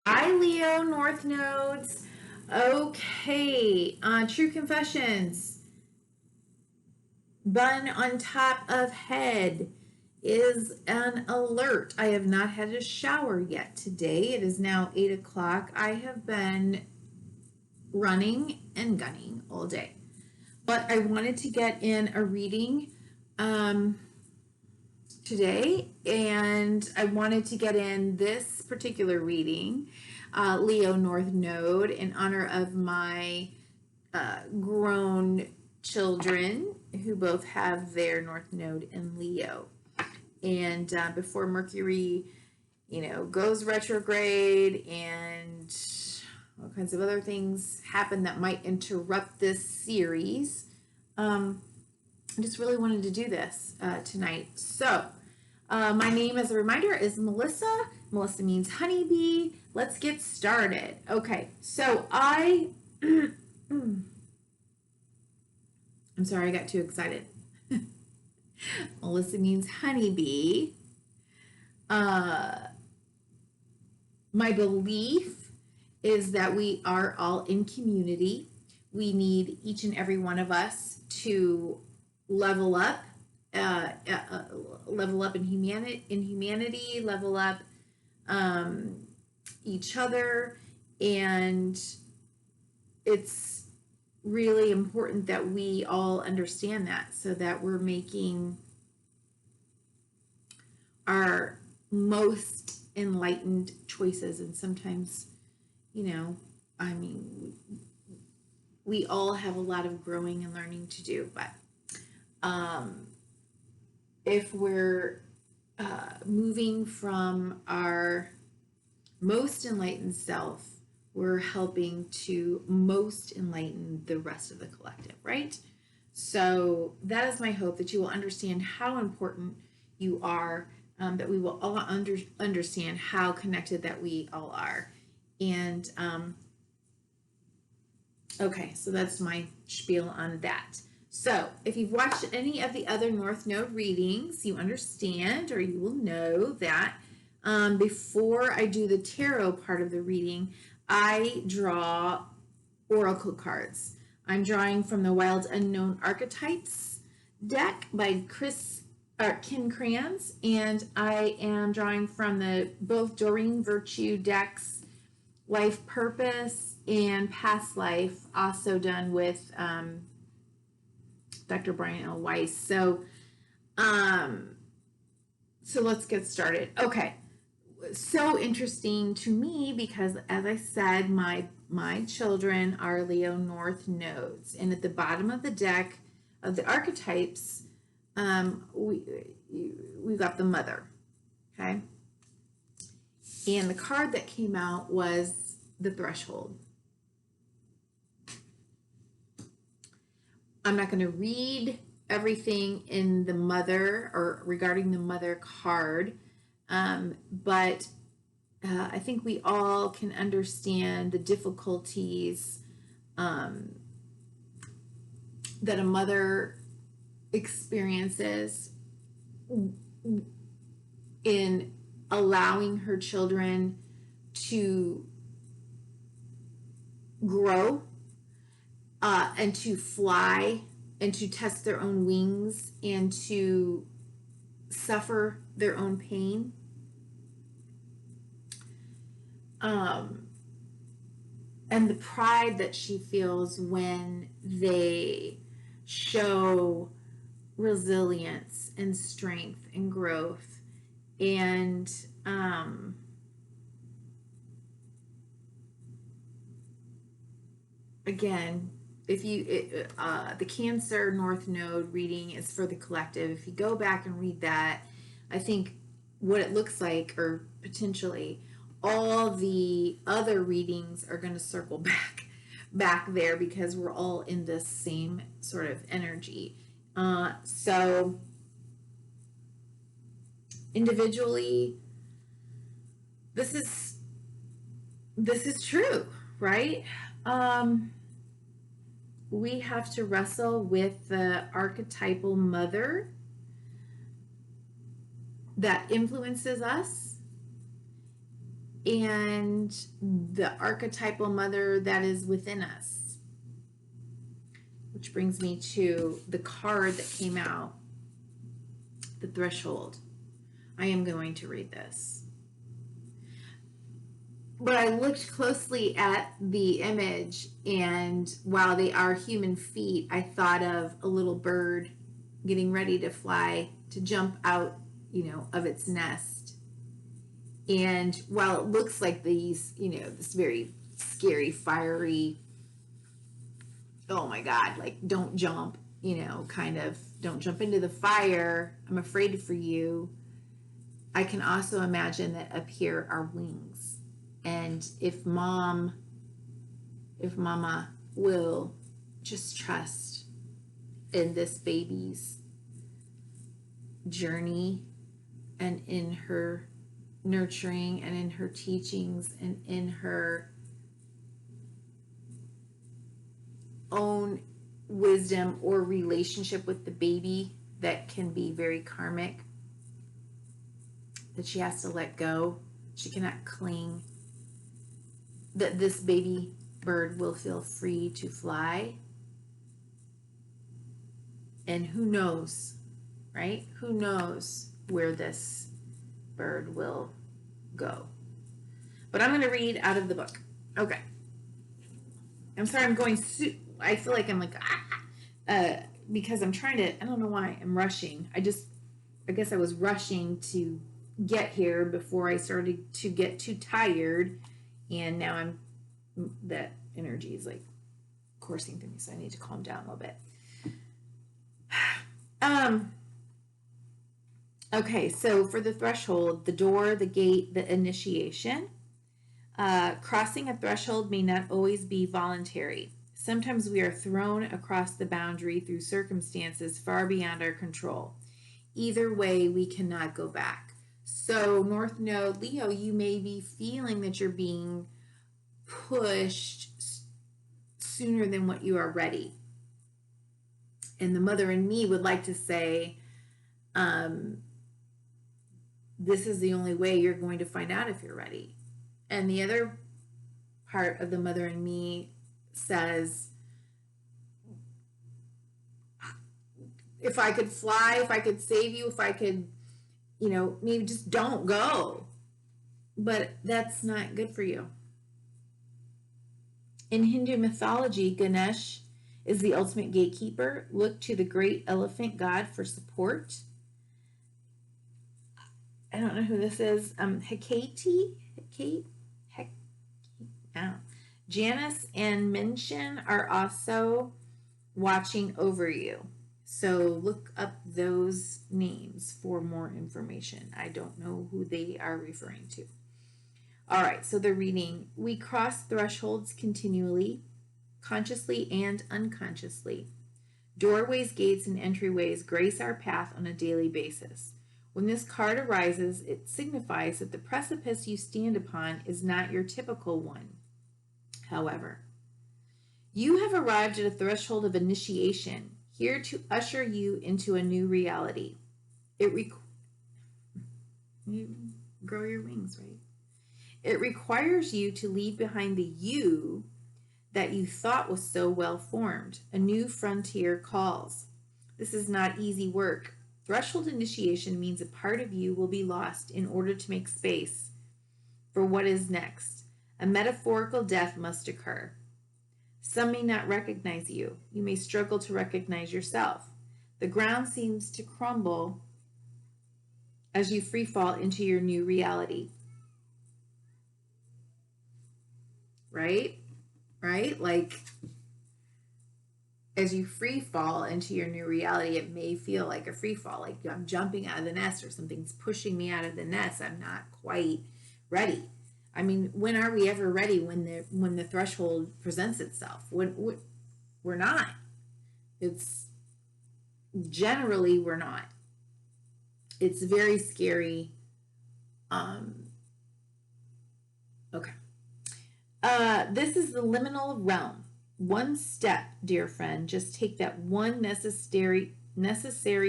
Hi, Leo, North Nodes. Okay, True Confessions. Bun on top of head is an alert. I have not had a shower yet today. It is now 8 o'clock. I have been running and gunning all day. But I wanted to get in a reading um, today, and I wanted to get in this particular reading, Leo North Node, in honor of my grown children who both have their North Node in Leo. And before Mercury, goes retrograde and all kinds of other things happen that might interrupt this series, I just really wanted to do this tonight. So, my name, as a reminder, is Melissa. Melissa means honeybee. Let's get started. Okay, so I'm sorry, I got too excited. Melissa means honeybee. My belief is that we are all in community. We need each and every one of us to level up, level up in humanity, level up each other, and it's really important that we all understand that, so that we're making our most enlightened choices. And sometimes, I mean, we all have a lot of growing and learning to do, but if we're moving from our most enlightened self, we're helping to most enlighten the rest of the collective, right? So that is my hope, that you will understand how important you are, that we will all understand how connected that we all are. And okay, so that's my spiel on that. So if you've watched any of the other North Node readings, you understand, or you will know that before I do the tarot part of the reading, I draw oracle cards. I'm drawing from the Wild Unknown Archetypes deck by Ken Kranz, and I am drawing from the both Doreen Virtue decks, Life Purpose and Past Life, also done with Dr. Brian L. Weiss. So let's get started. Okay. So interesting to me because, as I said, my children are Leo North nodes, and at the bottom of the deck of the archetypes, we got the mother. Okay. And the card that came out was the threshold. I'm not going to read everything in the mother or regarding the mother card, but I think we all can understand the difficulties that a mother experiences in allowing her children to grow and to fly and to test their own wings and to suffer their own pain. And the pride that she feels when they show resilience and strength and growth. And again, if you the Cancer North Node reading is for the collective. If you go back and read that, I think what it looks like, or potentially all the other readings, are going to circle back there, because we're all in this same sort of energy. So individually, this is true, right? We have to wrestle with the archetypal mother that influences us and the archetypal mother that is within us. Which brings me to the card that came out, the threshold. I am going to read this. But I looked closely at the image, and while they are human feet, I thought of a little bird getting ready to fly, to jump out, of its nest. And while it looks like these, this very scary, fiery, oh my God, like don't jump, kind of don't jump into the fire, I'm afraid for you. I can also imagine that up here are wings. And if mama will just trust in this baby's journey and in her nurturing and in her teachings and in her own wisdom or relationship with the baby that can be very karmic, that she has to let go, she cannot cling, that this baby bird will feel free to fly. And who knows, right? Who knows where this bird will go. But I'm going to read out of the book. Okay. I'm sorry, I'm going, I feel like I'm like, because I'm trying to, I don't know why I'm rushing. I guess I was rushing to get here before I started to get too tired. And now that energy is like coursing through me, so I need to calm down a little bit. Okay, so for the threshold, the door, the gate, the initiation. Crossing a threshold may not always be voluntary. Sometimes we are thrown across the boundary through circumstances far beyond our control. Either way, we cannot go back. So, North Node, Leo, you may be feeling that you're being pushed sooner than what you are ready. And the mother in me would like to say, this is the only way you're going to find out if you're ready. And the other part of the mother in me says, if I could fly, if I could save you, if I could, maybe just don't go. But that's not good for you. In Hindu mythology, Ganesh is the ultimate gatekeeper. Look to the great elephant god for support. I don't know who this is. Hecate. Janus and Minshin are also watching over you. So look up those names for more information. I don't know who they are referring to. All right, so the reading. We cross thresholds continually, consciously and unconsciously. Doorways, gates, and entryways grace our path on a daily basis. When this card arises, it signifies that the precipice you stand upon is not your typical one. However, you have arrived at a threshold of initiation, here to usher you into a new reality. You grow your wings, right? It requires you to leave behind the you that you thought was so well formed. A new frontier calls. This is not easy work. Threshold initiation means a part of you will be lost in order to make space for what is next. A metaphorical death must occur. Some may not recognize you. You may struggle to recognize yourself. The ground seems to crumble as you free fall into your new reality. Right? Like, as you free fall into your new reality, it may feel like a free fall, like I'm jumping out of the nest or something's pushing me out of the nest. I'm not quite ready. I mean, when are we ever ready when the threshold presents itself? When we're not. It's generally we're not. It's very scary. Okay. This is the liminal realm. One step, dear friend. Just take that one necessary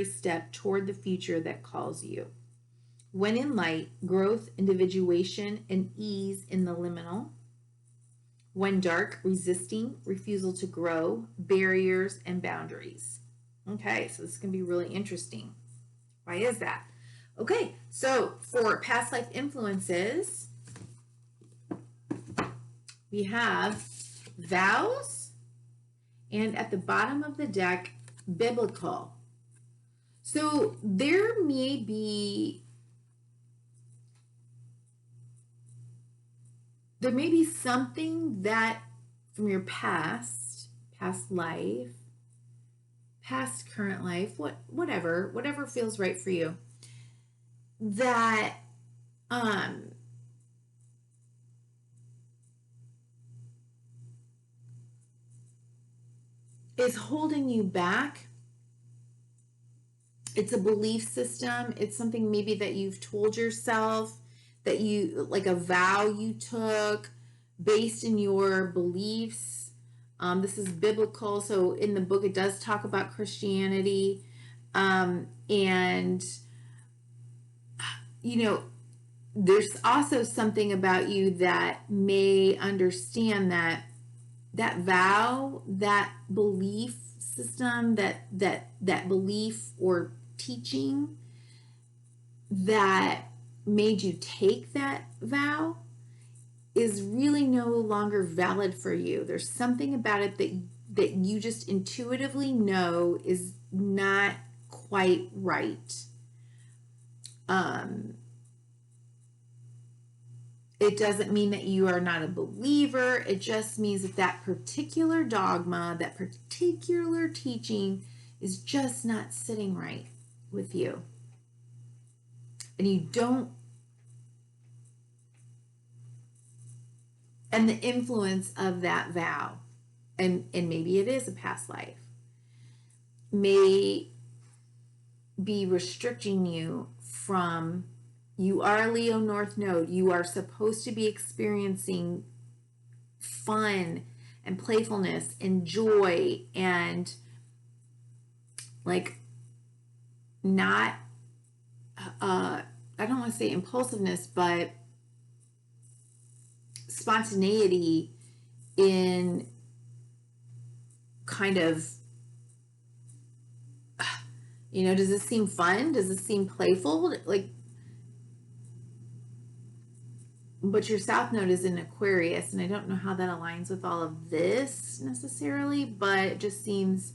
step toward the future that calls you. When in light, growth, individuation, and ease in the liminal. When dark, resisting, refusal to grow, barriers, and boundaries. Okay, so this is going to be really interesting. Why is that? Okay, so for past life influences, we have vows, and at the bottom of the deck, biblical. So there may be something that from your past life, past current life, whatever feels right for you, that is holding you back. It's a belief system. It's something maybe that you've told yourself, that you, like a vow you took based in your beliefs. This is biblical. So in the book, it does talk about Christianity. And, you know, there's also something about you that may understand that vow, that belief system, that belief or teaching that made you take that vow is really no longer valid for you. There's something about it that you just intuitively know is not quite right. It doesn't mean that you are not a believer. It just means that that particular dogma, that particular teaching is just not sitting right with you. And you don't, and the influence of that vow, and maybe it is a past life, may be restricting you from, you are a Leo North Node. You are supposed to be experiencing fun and playfulness and joy and like not, I don't want to say impulsiveness, but spontaneity in kind of, does this seem fun? Does this seem playful? Like, but your South Node is in Aquarius, and I don't know how that aligns with all of this necessarily, but it just seems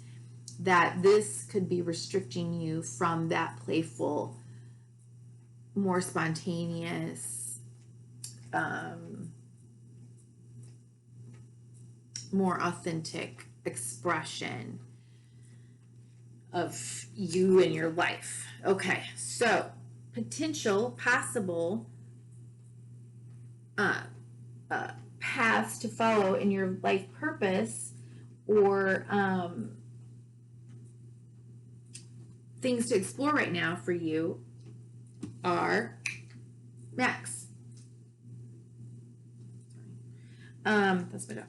that this could be restricting you from that playful, more spontaneous, more authentic expression of you and your life. Okay, so potential, possible paths to follow in your life purpose, or things to explore right now for you are Max. That's my dog.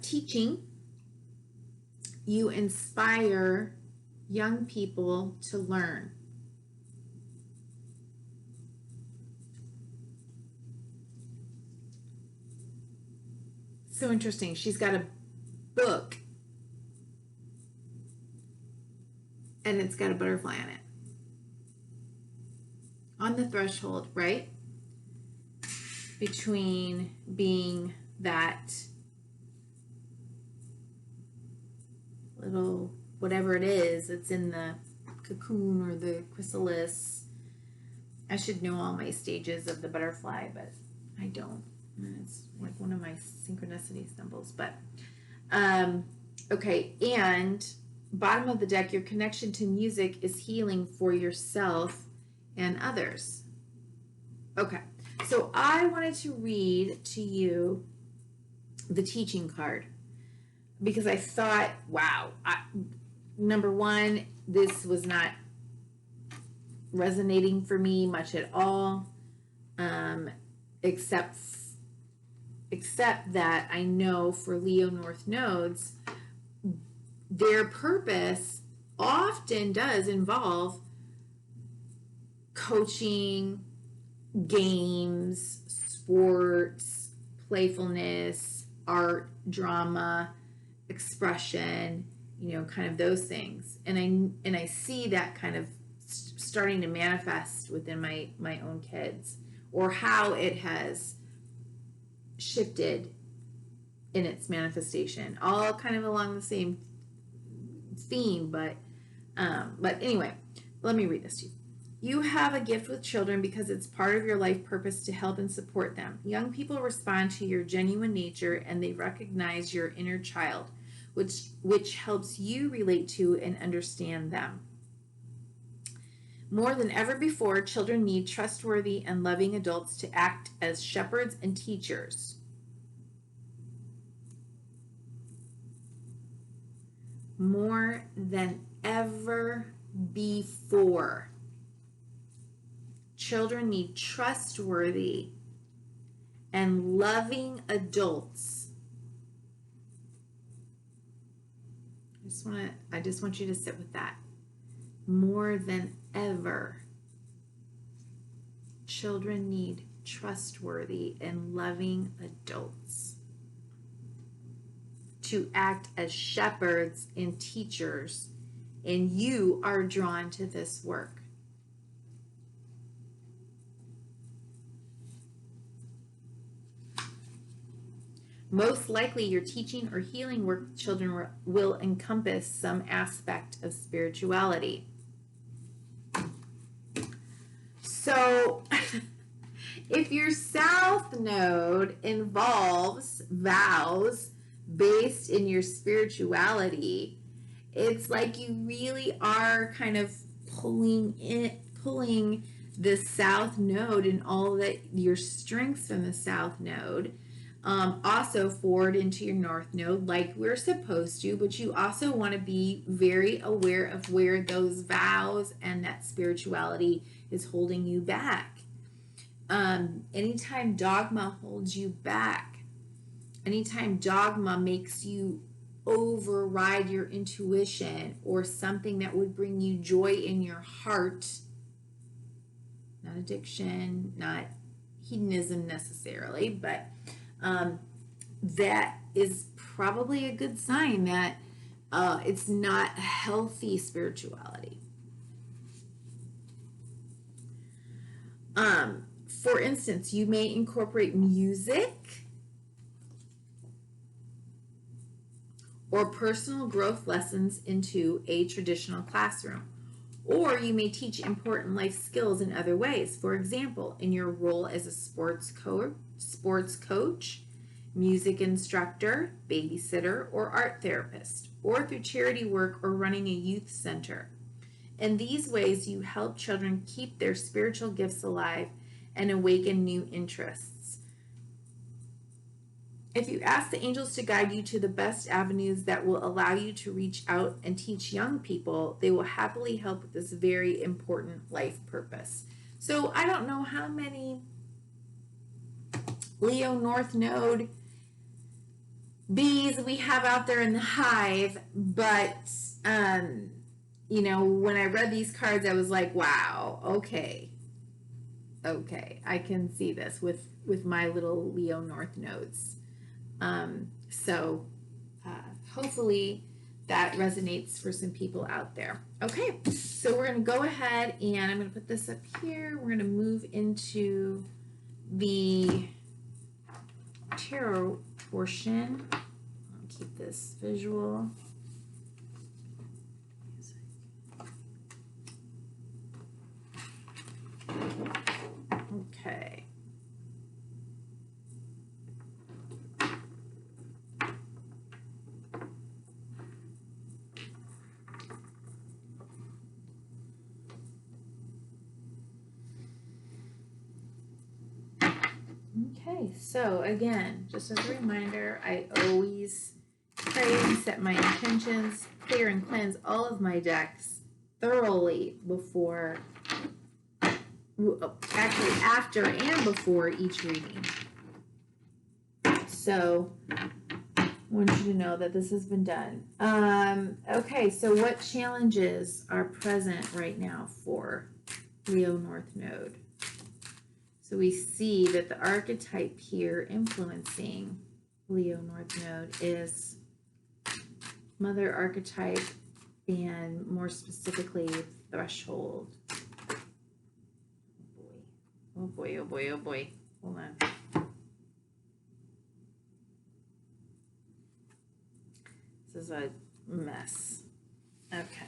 Teaching. You inspire young people to learn. So interesting. She's got a book and it's got a butterfly on it. On the threshold, right? Between being that little whatever it is that's in the cocoon or the chrysalis. I should know all my stages of the butterfly, but I don't. It's like one of my synchronicity symbols. But okay, and bottom of the deck, your connection to music is healing for yourself and others. Okay, so I wanted to read to you the teaching card because I thought, wow, number one, this was not resonating for me much at all, except that I know for Leo North Nodes, their purpose often does involve coaching, games, sports, playfulness, art, drama, expression, kind of those things. And I see that kind of starting to manifest within my own kids, or how it has shifted in its manifestation, all kind of along the same theme. But anyway, let me read this to you. You have a gift with children because it's part of your life purpose to help and support them. Young people respond to your genuine nature, and they recognize your inner child, which helps you relate to and understand them. More than ever before, children need trustworthy and loving adults to act as shepherds and teachers. More than ever before, children need trustworthy and loving adults. I just want you to sit with that. More than ever, children need trustworthy and loving adults to act as shepherds and teachers, and you are drawn to this work. Most likely, your teaching or healing work with children will encompass some aspect of spirituality. So, if your South Node involves vows based in your spirituality, it's like you really are kind of pulling the South Node and all that your strengths from the South Node also forward into your North Node like we're supposed to, but you also want to be very aware of where those vows and that spirituality is holding you back. Anytime dogma holds you back, anytime dogma makes you override your intuition or something that would bring you joy in your heart, not addiction, not hedonism necessarily, but that is probably a good sign that it's not a healthy spirituality. For instance, you may incorporate music or personal growth lessons into a traditional classroom. Or you may teach important life skills in other ways. For example, in your role as a sports coach, music instructor, babysitter, or art therapist, or through charity work or running a youth center. In these ways, you help children keep their spiritual gifts alive and awaken new interests. If you ask the angels to guide you to the best avenues that will allow you to reach out and teach young people, they will happily help with this very important life purpose. So I don't know how many Leo North Node bees we have out there in the hive, but when I read these cards, I was like, wow, okay, I can see this with my little Leo North Nodes. So hopefully that resonates for some people out there. Okay, so we're going to go ahead and I'm going to put this up here. We're going to move into the tarot portion. I'll keep this visual. Okay. Okay, so again, just as a reminder, I always pray and set my intentions, clear and cleanse all of my decks thoroughly before, actually after and before each reading. So I want you to know that this has been done. Okay, so what challenges are present right now for Leo North Node. So we see that the archetype here influencing Leo North Node is Mother archetype, and more specifically threshold. Oh boy, oh boy, oh boy. Hold on. This is a mess. Okay.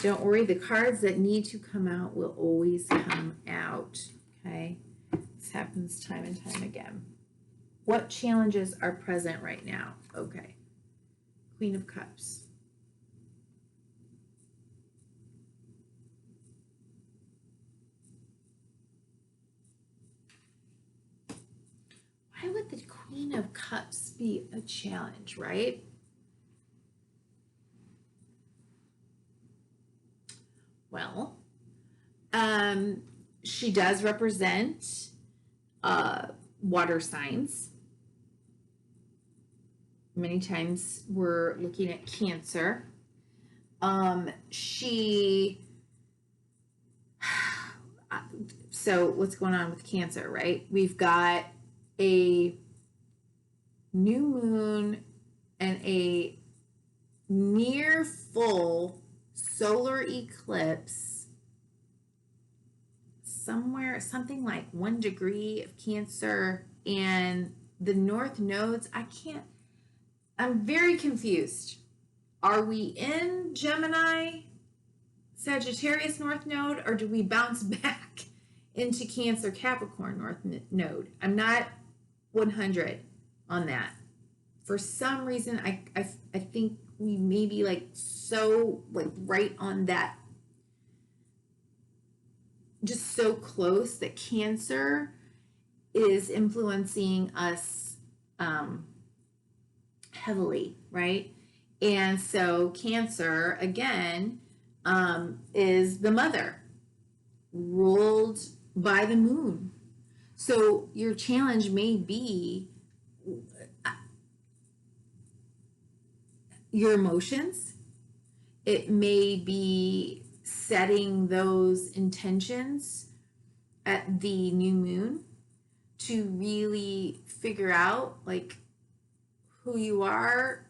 Don't worry, the cards that need to come out will always come out. Okay. This happens time and time again. What challenges are present right now? Okay. Queen of Cups. Why would the Queen of Cups be a challenge, right? Well, she does represent water signs. Many times we're looking at Cancer. So what's going on with Cancer, right? We've got a new moon and a near full solar eclipse somewhere, something like 1 degree of Cancer, and the North nodes, I'm very confused. Are we in Gemini, Sagittarius North Node, or do we bounce back into Cancer, Capricorn North Node? I'm not 100 on that. For some reason, I think we may be right on that, just so close that Cancer is influencing us heavily, right? And so Cancer, again, is the mother, ruled by the moon. So your challenge may be your emotions. It may be setting those intentions at the new moon to really figure out who you are,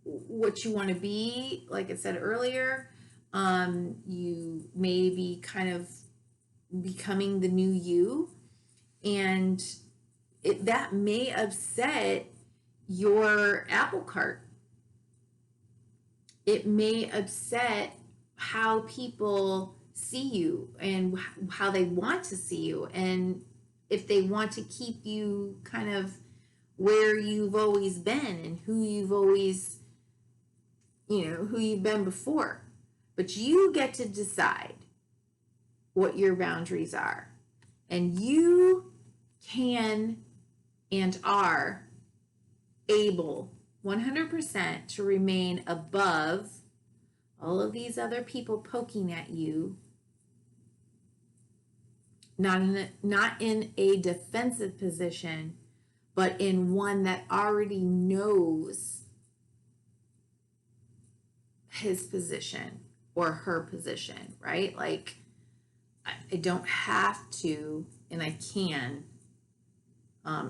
what you want to be. Like I said earlier, you may be kind of becoming the new you, and that may upset your apple cart. It may upset how people see you and how they want to see you, and if they want to keep you kind of where you've always been and who you've always, who you've been before. But you get to decide what your boundaries are, and you can and are able 100% to remain above all of these other people poking at you, not in a defensive position, but in one that already knows his position or her position, right? Like, I don't have to, and I can,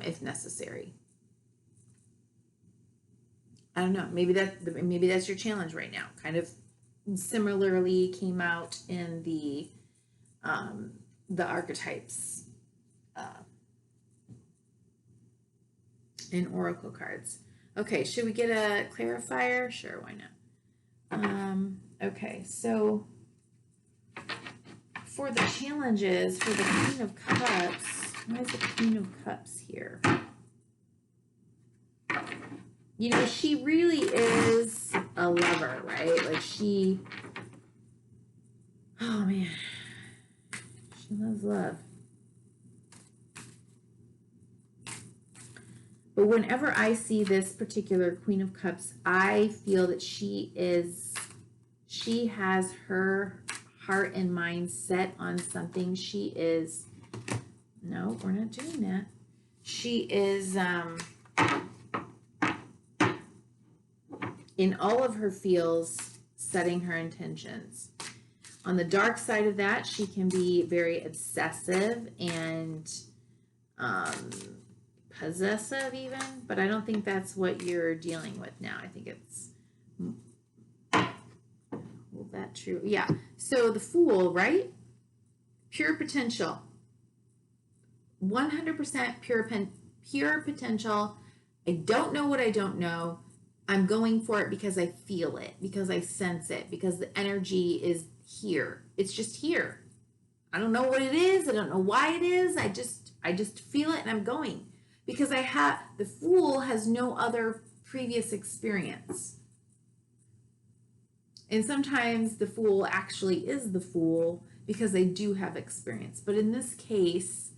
if necessary. I don't know. Maybe that's your challenge right now. Kind of similarly came out in the archetypes in oracle cards. Okay, should we get a clarifier? Sure, why not? Okay, so for the challenges for the Queen of Cups, why is the Queen of Cups here? She really is a lover, right? Oh man, she loves love. But whenever I see this particular Queen of Cups, I feel that she has her heart and mind set on something. No, we're not doing that. She is in all of her feels, setting her intentions. On the dark side of that, she can be very obsessive and possessive even, but I don't think that's what you're dealing with now. I think it's, well, that true? Yeah. So the Fool, right? Pure potential. 100% pure potential. I don't know what I don't know. I'm going for it because I feel it, because I sense it, because the energy is here. It's just here. I don't know what it is. I don't know why it is. I just feel it and I'm going. Because the Fool has no other previous experience. And sometimes the Fool actually is the Fool because they do have experience. But in this case,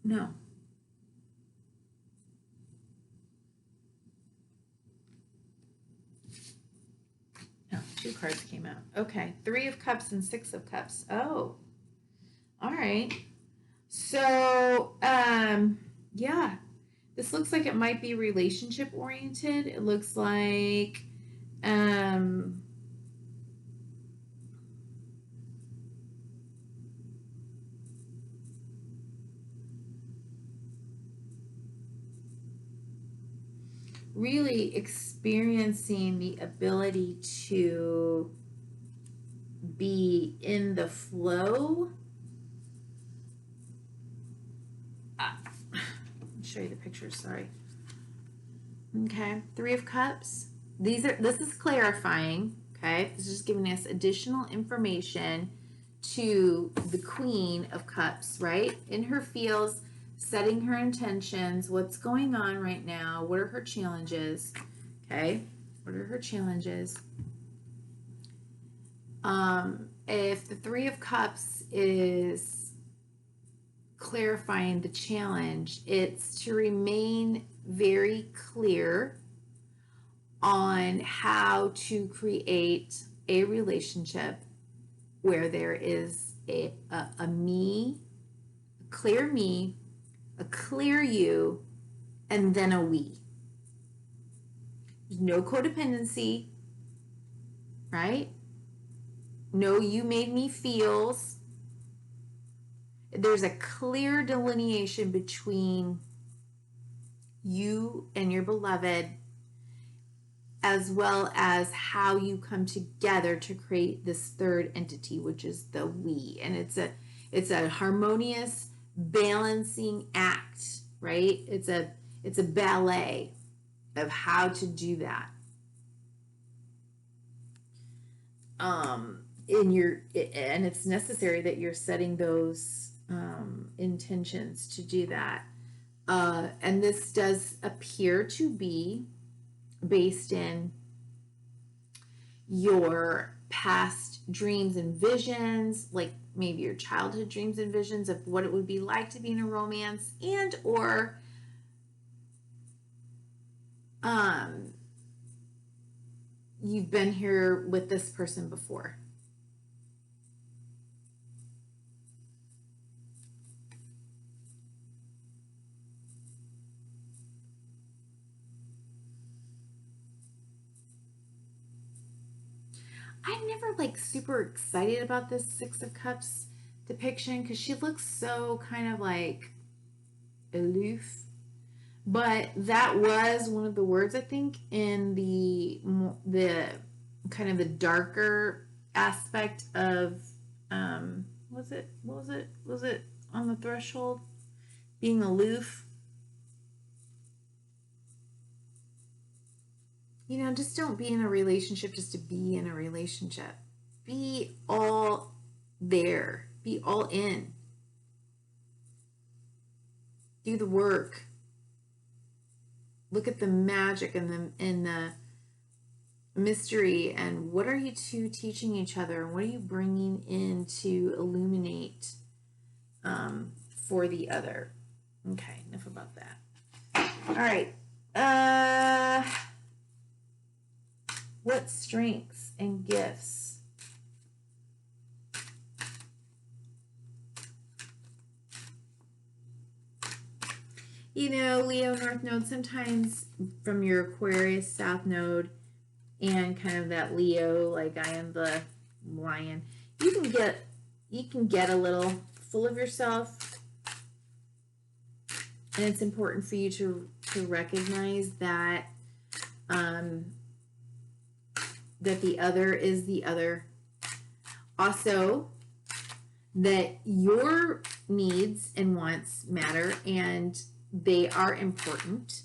no. No, 2 cards came out. Okay, 3 of Cups and 6 of Cups. Oh, all right. So, yeah, this looks like it might be relationship oriented. It looks like, really experiencing the ability to be in the flow. I'll show you the pictures, sorry. Okay, 3 of Cups. This is clarifying, okay? This is giving us additional information to the Queen of Cups, right? In her feels, setting her intentions, what's going on right now, what are her challenges, okay? What are her challenges? If the 3 of Cups is clarifying the challenge, it's to remain very clear on how to create a relationship where there is a me, a clear you, and then a we. There's no codependency, right? No you made me feels. There's a clear delineation between you and your beloved, as well as how you come together to create this third entity, which is the we. And it's a harmonious balancing act, right? It's a ballet of how to do that. And it's necessary that you're setting those intentions to do that. And this does appear to be based in your past dreams and visions, like maybe your childhood dreams and visions of what it would be like to be in a romance, and or you've been here with this person before. I'm never like super excited about this 6 of Cups depiction because she looks so kind of like aloof. But that was one of the words, I think, in the kind of the darker aspect of was it on the threshold, being aloof. You know, just don't be in a relationship just to be in a relationship. Be all there. Be all in. Do the work. Look at the magic and the mystery, and what are you two teaching each other, and what are you bringing in to illuminate for the other. Okay, enough about that. All right. What strengths and gifts Leo North Node, sometimes from your Aquarius South Node and kind of that Leo, like I am the lion, you can get a little full of yourself. And it's important for you to recognize that that the other is the other. Also, that your needs and wants matter, and they are important,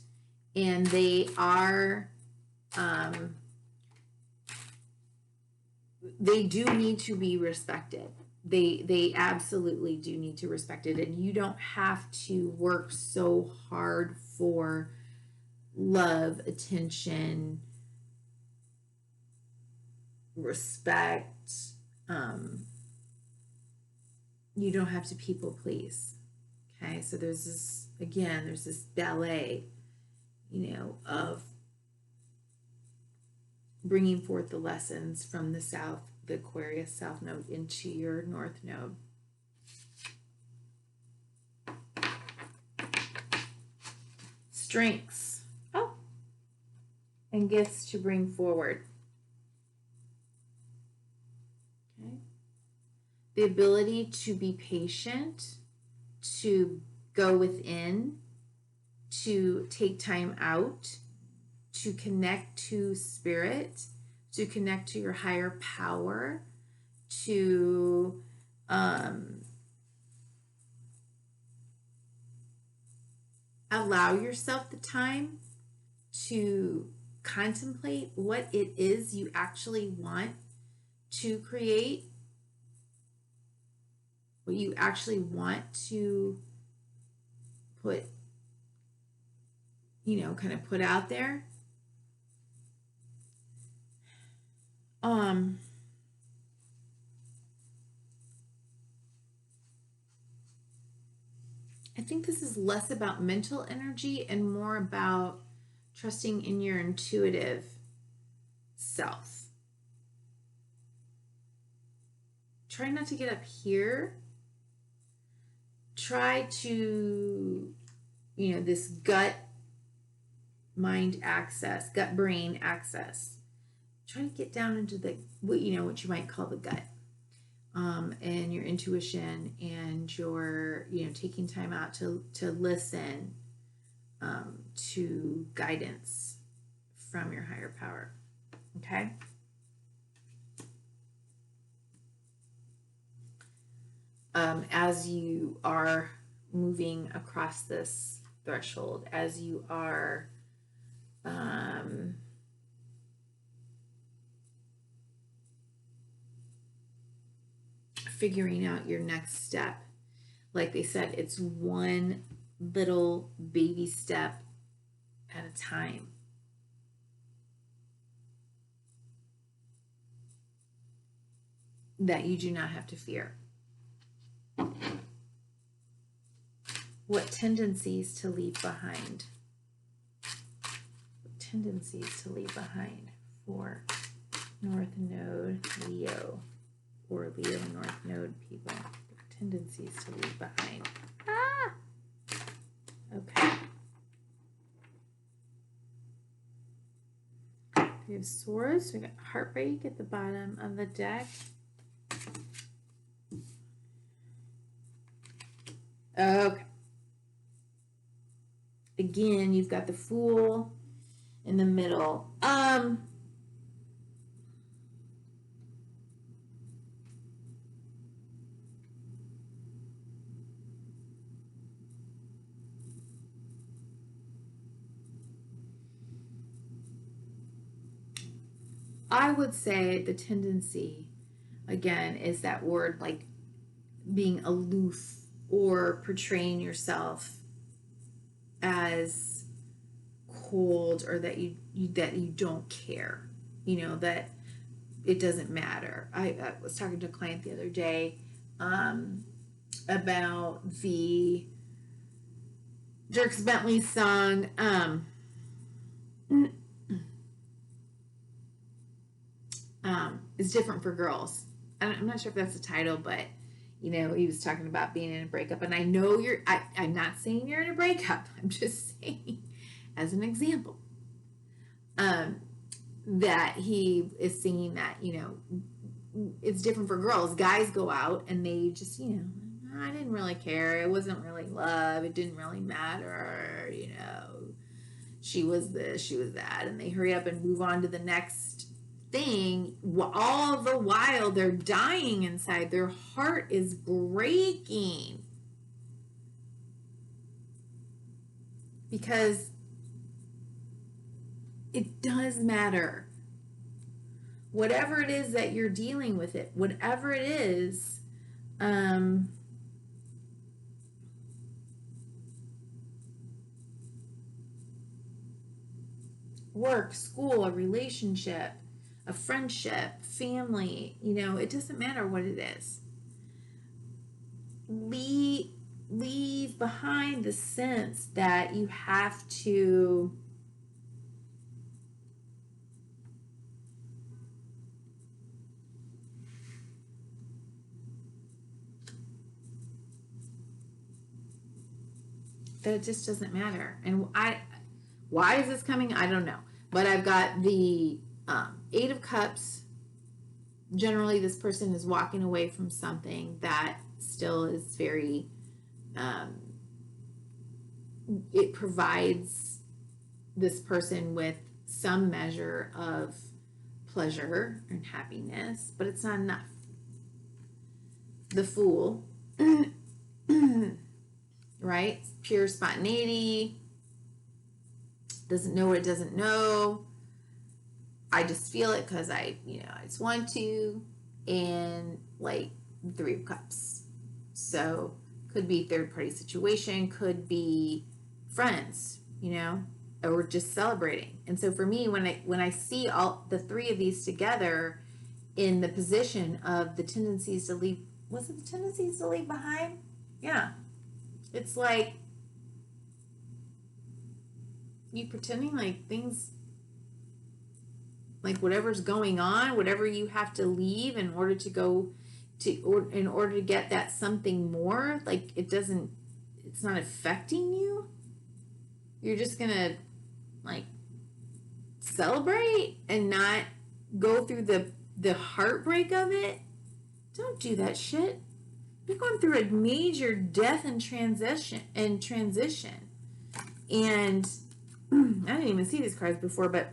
and they are they do need to be respected. They absolutely do need to respect it, and you don't have to work so hard for love, attention, respect. You don't have to people please. Okay, so there's this ballet, of bringing forth the lessons from the Aquarius South Node into your North Node. Strengths. Oh, and gifts to bring forward. Okay. The ability to be patient, to go within, to take time out, to connect to spirit, to connect to your higher power, to allow yourself the time to contemplate what it is you actually want to create, what you actually want to put, kind of put out there. I think this is less about mental energy and more about trusting in your intuitive self. Try not to get up here. Try to, this gut mind access, gut brain access. Try to get down into what you might call the gut, and your intuition, and your, taking time out to listen to guidance from your higher power. Okay. As you are moving across this threshold, as you are figuring out your next step, like they said, it's one little baby step at a time. That you do not have to fear. What tendencies to leave behind? What tendencies to leave behind for North Node Leo, or Leo North Node people? What tendencies to leave behind? Okay. We have Swords. We got Heartbreak at the bottom of the deck. Okay. Again, you've got the Fool in the middle. I would say the tendency, again, is that word like being aloof or portraying yourself as cold, or that you don't care, that it doesn't matter. I was talking to a client the other day about the Dierks Bentley song is different for girls. I'm not sure if that's the title, but You know, he was talking about being in a breakup, and I know I'm not saying you're in a breakup. I'm just saying, as an example, that he is singing that, you know, it's different for girls. Guys go out and they just, you know, I didn't really care. It wasn't really love. It didn't really matter. You know, she was this, she was that. And they hurry up and move on to the next thing. All the while they're dying inside. Their heart is breaking. Because it does matter. Whatever it is that you're dealing with it, whatever it is, work, school, a relationship, a friendship, family, you know, it doesn't matter what it is. Leave behind the sense that you have to that it just doesn't matter. And why is this coming? I don't know. But I've got the Eight of Cups. Generally, this person is walking away from something that still is very, it provides this person with some measure of pleasure and happiness, but it's not enough. The Fool, right? Pure spontaneity, doesn't know what it doesn't know. I just feel it because I just want to. And like Three of Cups. So could be third party situation, could be friends, you know, or just celebrating. And so for me, when I see all the three of these together in the position of the tendencies to leave, was it the tendencies to leave behind? Yeah. It's like you pretending like things, like whatever's going on, whatever you have to leave in order to go to, or in order to get that something more, like it's not affecting you. You're just gonna like celebrate and not go through the heartbreak of it. Don't do that shit. You're going through a major death and transition. And I didn't even see these cards before, but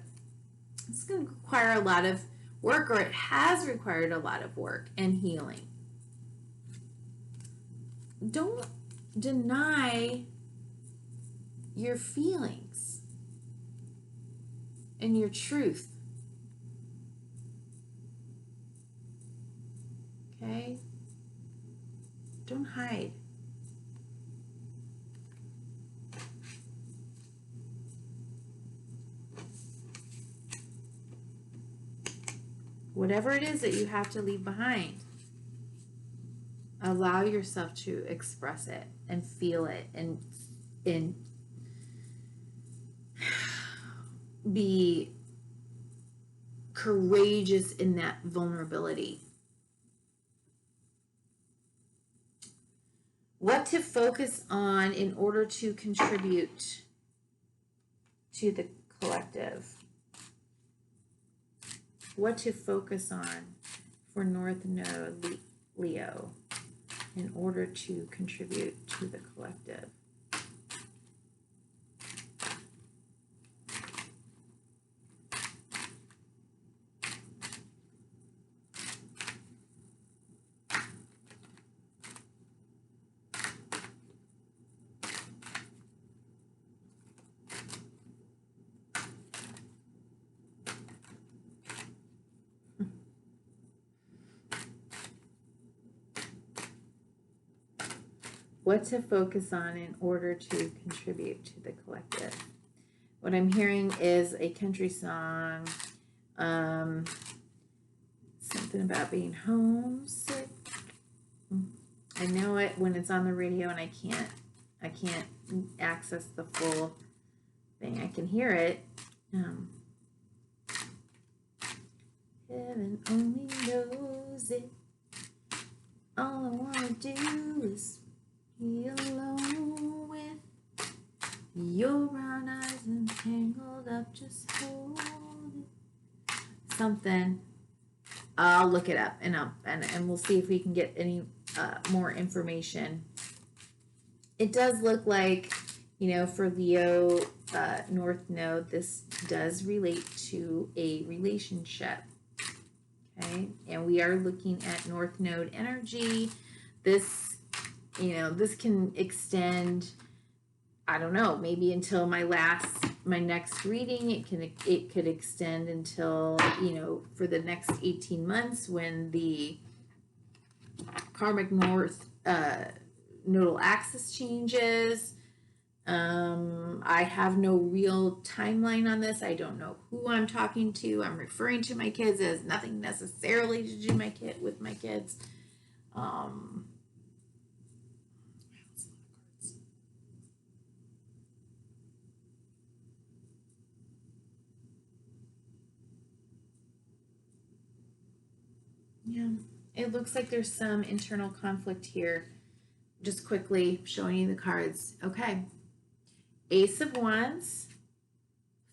it's going to require a lot of work, or it has required a lot of work and healing. Don't deny your feelings and your truth. Okay? Don't hide. Whatever it is that you have to leave behind, allow yourself to express it and feel it and be courageous in that vulnerability. What to focus on in order to contribute to the collective. What to focus on for North Node Leo in order to contribute to the collective. What to focus on in order to contribute to the collective. What I'm hearing is a country song, something about being homesick. I know it when it's on the radio and I can't access the full thing. I can hear it. Heaven only knows it. All I wanna do is be alone with your brown eyes and tangled up, just hold it. Something. I'll look it up and we'll see if we can get any more information. It does look like, for Leo North Node, this does relate to a relationship. Okay, and we are looking at North Node energy. This, this can extend, I don't know, maybe until my next reading. It could extend until, for the next 18 months when the karmic north nodal axis changes. I have no real timeline on this. I don't know who I'm talking to. I'm referring to my kids. It has nothing necessarily to do with my kids. Yeah, it looks like there's some internal conflict here. Just quickly showing you the cards. Okay. Ace of Wands,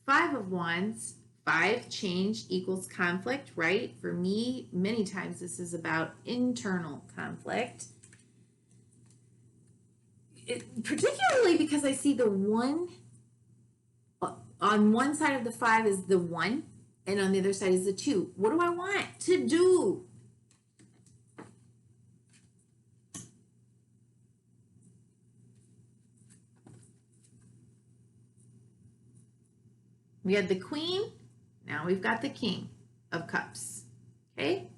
Five of Wands. 5 change equals conflict, right? For me, many times this is about internal conflict. Particularly because I see the 1 on one side of the 5 is the 1 and on the other side is the 2. What do I want to do? We had the Queen, now we've got the King of Cups, okay?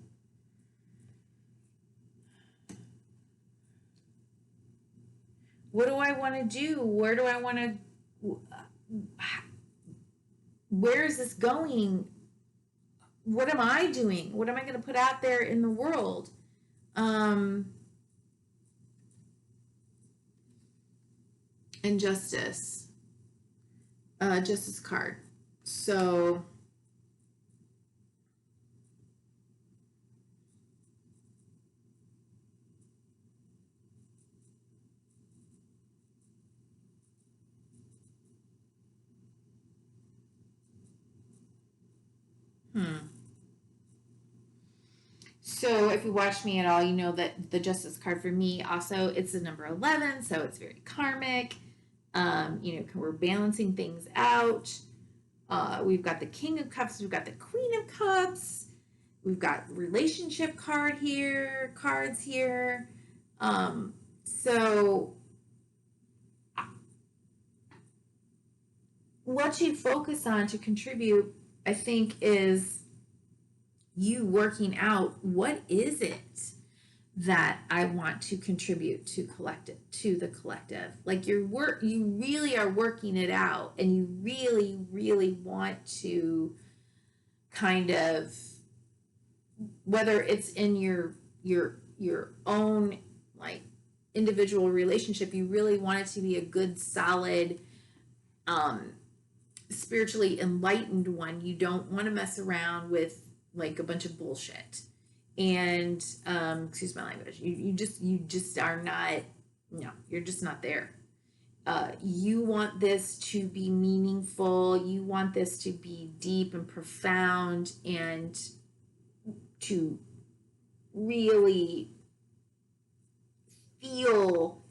What do I want to do? Where do I want to, where is this going? What am I doing? What am I going to put out there in the world? And Justice. Justice card. So So if you watch me at all, you know that the Justice card for me also, it's the number 11, so it's very karmic. We're balancing things out. We've got the King of Cups, we've got the Queen of Cups, we've got relationship cards here. So what you focus on to contribute, I think, is you working out what is it that I want to contribute to the collective. Like you really are working it out, and you really, really want to kind of, whether it's in your own like individual relationship, you really want it to be a good, solid, spiritually enlightened one. You don't want to mess around with like a bunch of bullshit. And excuse my language. You just are not. No, you're just not there. You want this to be meaningful. You want this to be deep and profound, and to really feel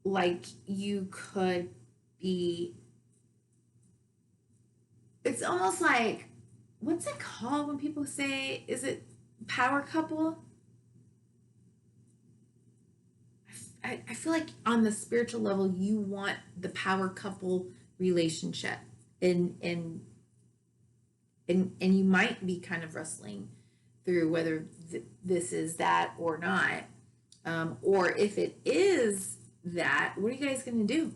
like you could be. It's almost like, what's it called when people say, is it power couple? I feel like on the spiritual level, you want the power couple relationship, and you might be kind of wrestling through whether this is that or not, or if it is that, what are you guys going to do?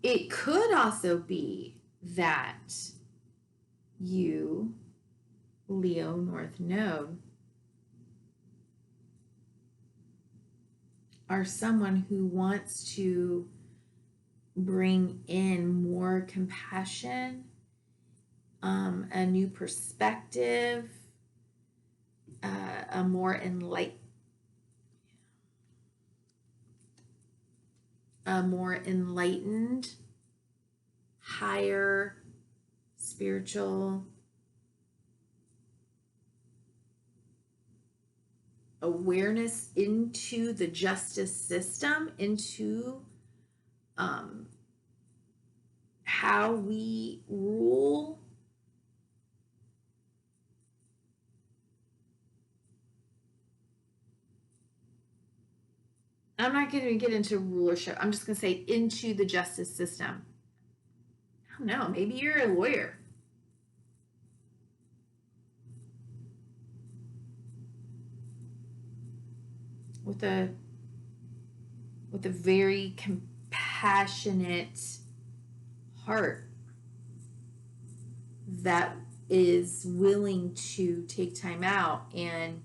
It could also be that you, Leo North Node, are someone who wants to bring in more compassion, a new perspective, a more enlightened, higher spiritual awareness into the justice system, into how we rule. I'm not going to get into rulership. I'm just going to say into the justice system. I don't know. Maybe you're a lawyer. With a very compassionate heart that is willing to take time out and,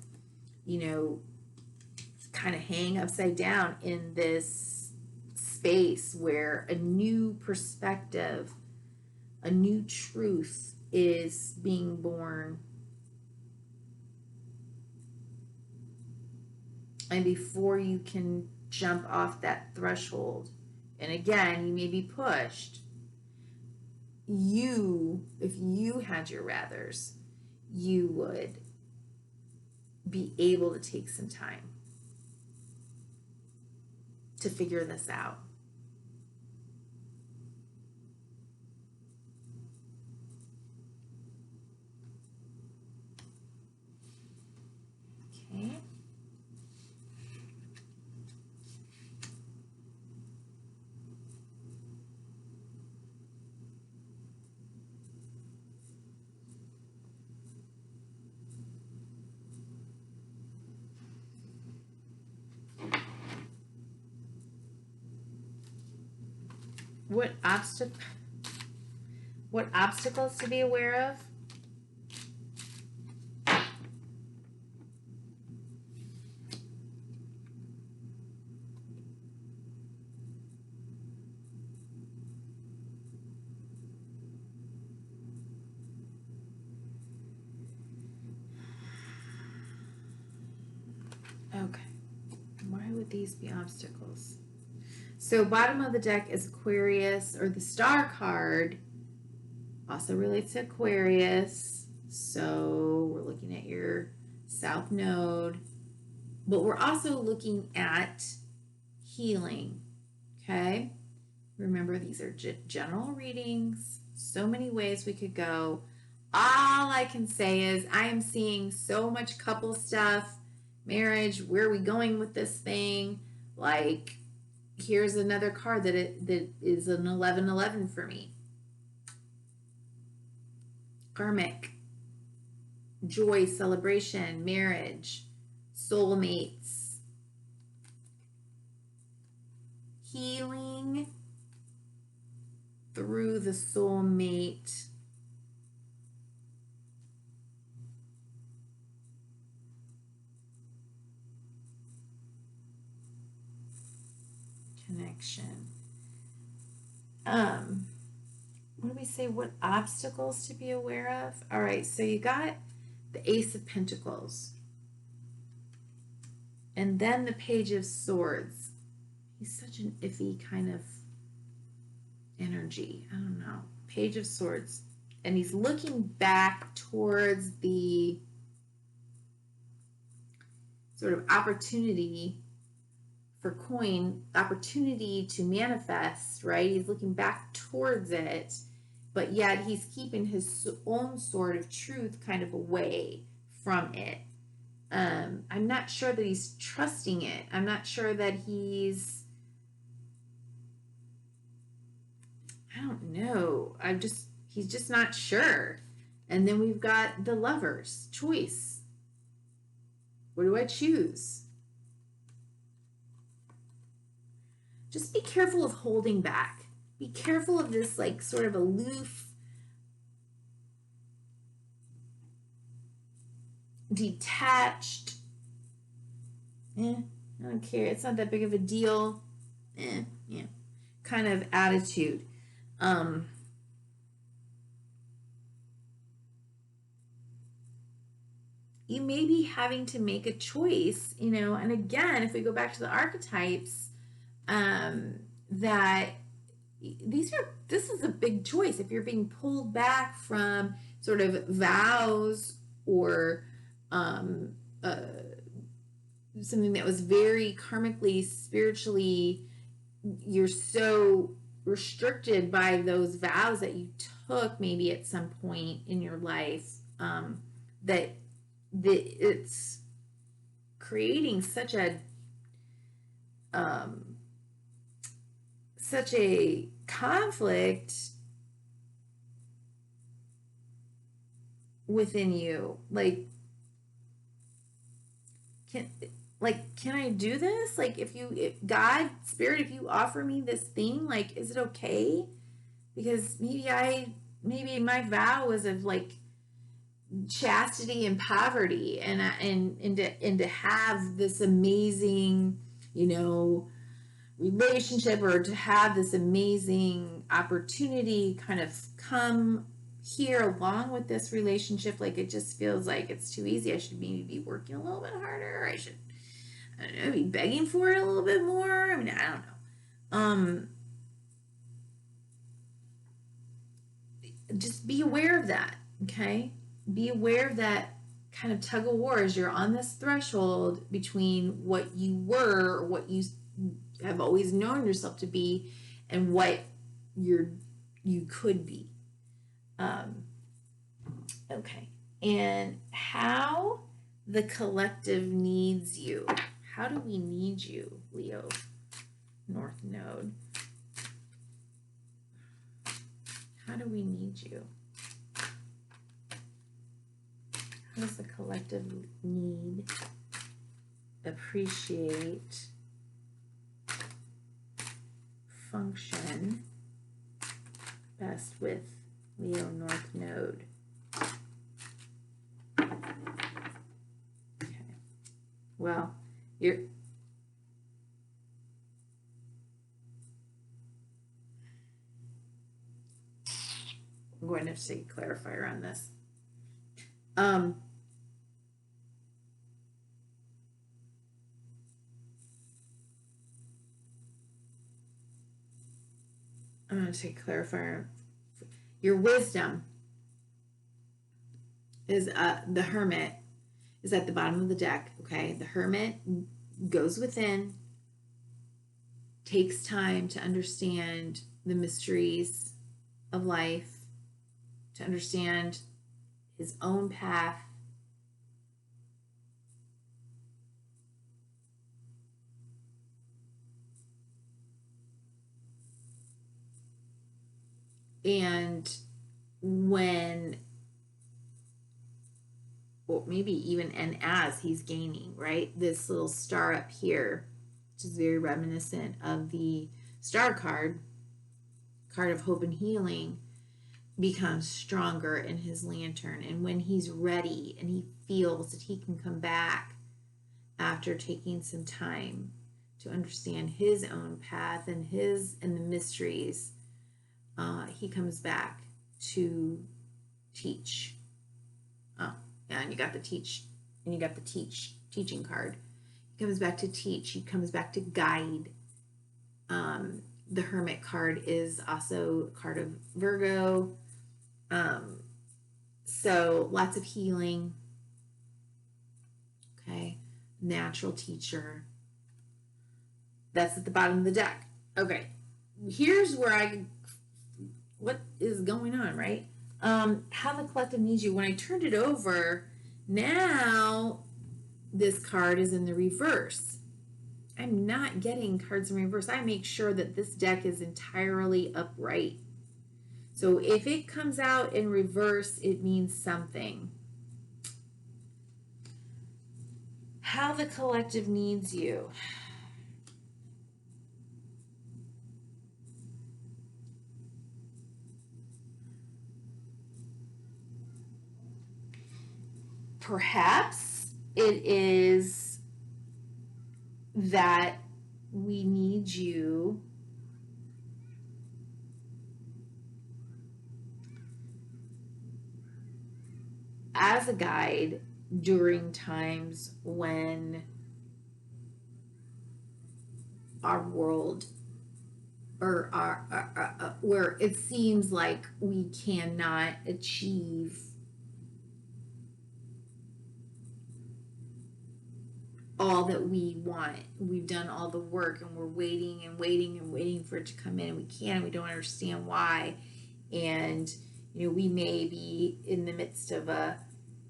kind of hang upside down in this space where a new perspective, a new truth is being born. And before you can jump off that threshold, and again, you may be pushed, if you had your rathers, you would be able to take some time to figure this out. Okay. What obstacles to be aware of? Okay. Why would these be obstacles? So bottom of the deck is Aquarius, or the star card also relates to Aquarius. So we're looking at your south node, but we're also looking at healing. Okay. Remember, these are general readings. So many ways we could go. All I can say is I am seeing so much couple stuff, marriage, where are we going with this thing? Like, here's another card that is an 1111 for me. Karmic, joy, celebration, marriage, soulmates, healing through the soulmate connection. What do we say? What obstacles to be aware of? All right, so you got the Ace of Pentacles, and then the Page of Swords. He's such an iffy kind of energy. I don't know. Page of Swords, and he's looking back towards the sort of opportunity for opportunity to manifest, right? He's looking back towards it, but yet he's keeping his own sort of truth kind of away from it. I'm not sure that he's trusting it. I'm not sure that he's, I don't know. He's just not sure. And then we've got the Lovers, choice. What do I choose? Just be careful of holding back. Be careful of this like sort of aloof detached, I don't care, it's not that big of a deal, yeah, kind of attitude. You may be having to make a choice, and again, if we go back to the archetypes, that this is a big choice. If you're being pulled back from sort of vows or uh, something that was very karmically, spiritually, you're so restricted by those vows that you took maybe at some point in your life, that it's creating such a conflict within you. Can I do this? If God, Spirit, if you offer me this thing, is it okay? Because maybe my vow was of chastity and poverty, and to have this amazing, relationship, or to have this amazing opportunity kind of come here along with this relationship, it just feels like it's too easy. I should maybe be working a little bit harder. I should, I don't know, be begging for it a little bit more. I mean, I don't know. Just be aware of that, okay? Be aware of that kind of tug of war as you're on this threshold between what you were, or what you have always known yourself to be, and what you could be. Okay. And how the collective needs you. How do we need you, Leo North Node? How do we need you? How does the collective need, appreciate, function best with Leo North Node? Okay. Well, I'm going to have to take a clarifier on this. I'm going to take a clarifier. Your wisdom is the Hermit is at the bottom of the deck. Okay, the Hermit goes within, takes time to understand the mysteries of life, to understand his own path. And when, or maybe even, and as he's gaining, right, this little star up here, which is very reminiscent of the star card of hope and healing, becomes stronger in his lantern. And when he's ready and he feels that he can come back after taking some time to understand his own path and the mysteries, he comes back to teach. Oh, yeah, and you got the teaching card. He comes back to teach. He comes back to guide. The Hermit card is also a card of Virgo. So lots of healing. Okay. Natural teacher. That's at the bottom of the deck. Okay. Here's where what is going on, right? How the collective needs you. When I turned it over, now this card is in the reverse. I'm not getting cards in reverse. I make sure that this deck is entirely upright. So if it comes out in reverse, it means something. How the collective needs you. Perhaps it is that we need you as a guide during times when our world or where it seems like we cannot achieve all that we want. We've done all the work and we're waiting and waiting and waiting for it to come in, and we can't, and we don't understand why. And we may be in the midst of a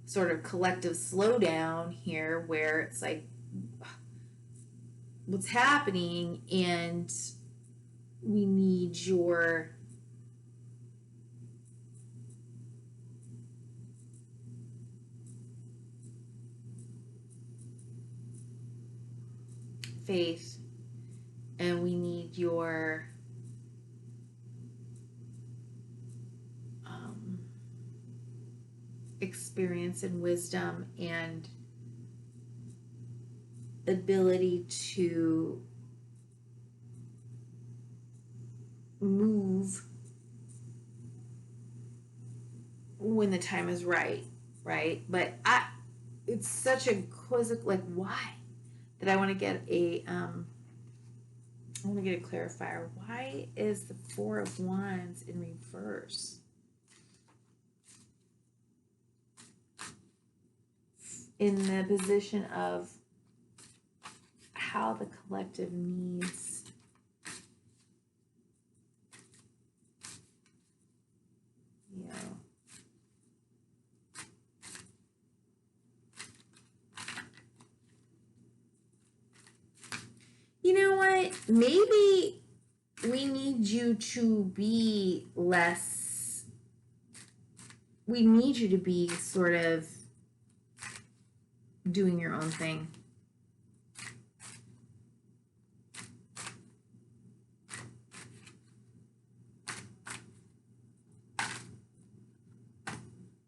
sort of collective slowdown here where it's like, what's happening? And we need your faith, and we need your experience and wisdom and ability to move when the time is right. But it's such a quizzical, like, why? That I want to get a clarifier. Why is the Four of Wands in reverse? In the position of how the collective needs you know what? Maybe we need you to be less. We need you to be sort of doing your own thing.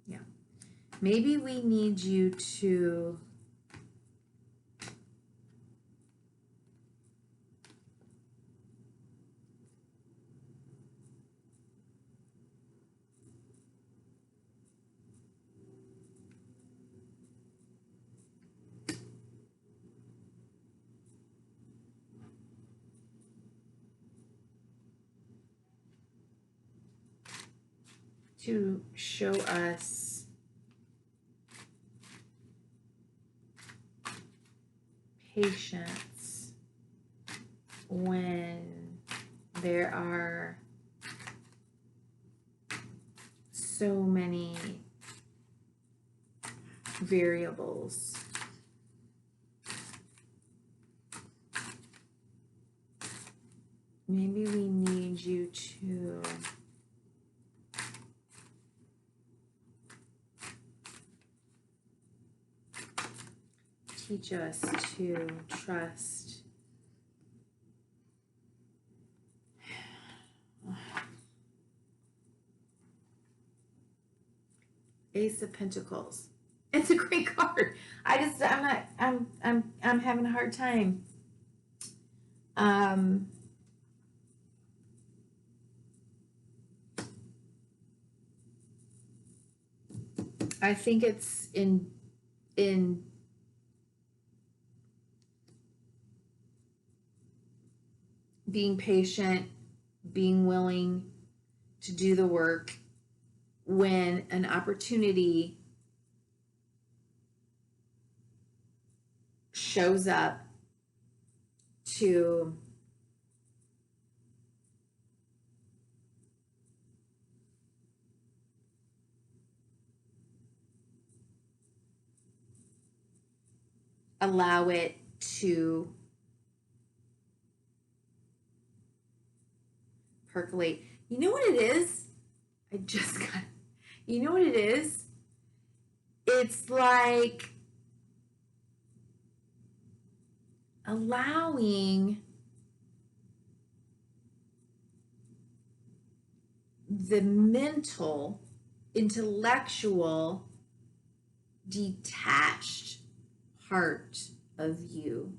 Yeah. Maybe we need you to show us patience when there are so many variables. Maybe we need you to teach us to trust Ace of Pentacles. It's a great card. I'm having a hard time. I think it's in being patient, being willing to do the work when an opportunity shows up to allow it to percolate. You know what it is? You know what it is? It's like allowing the mental, intellectual detached part of you,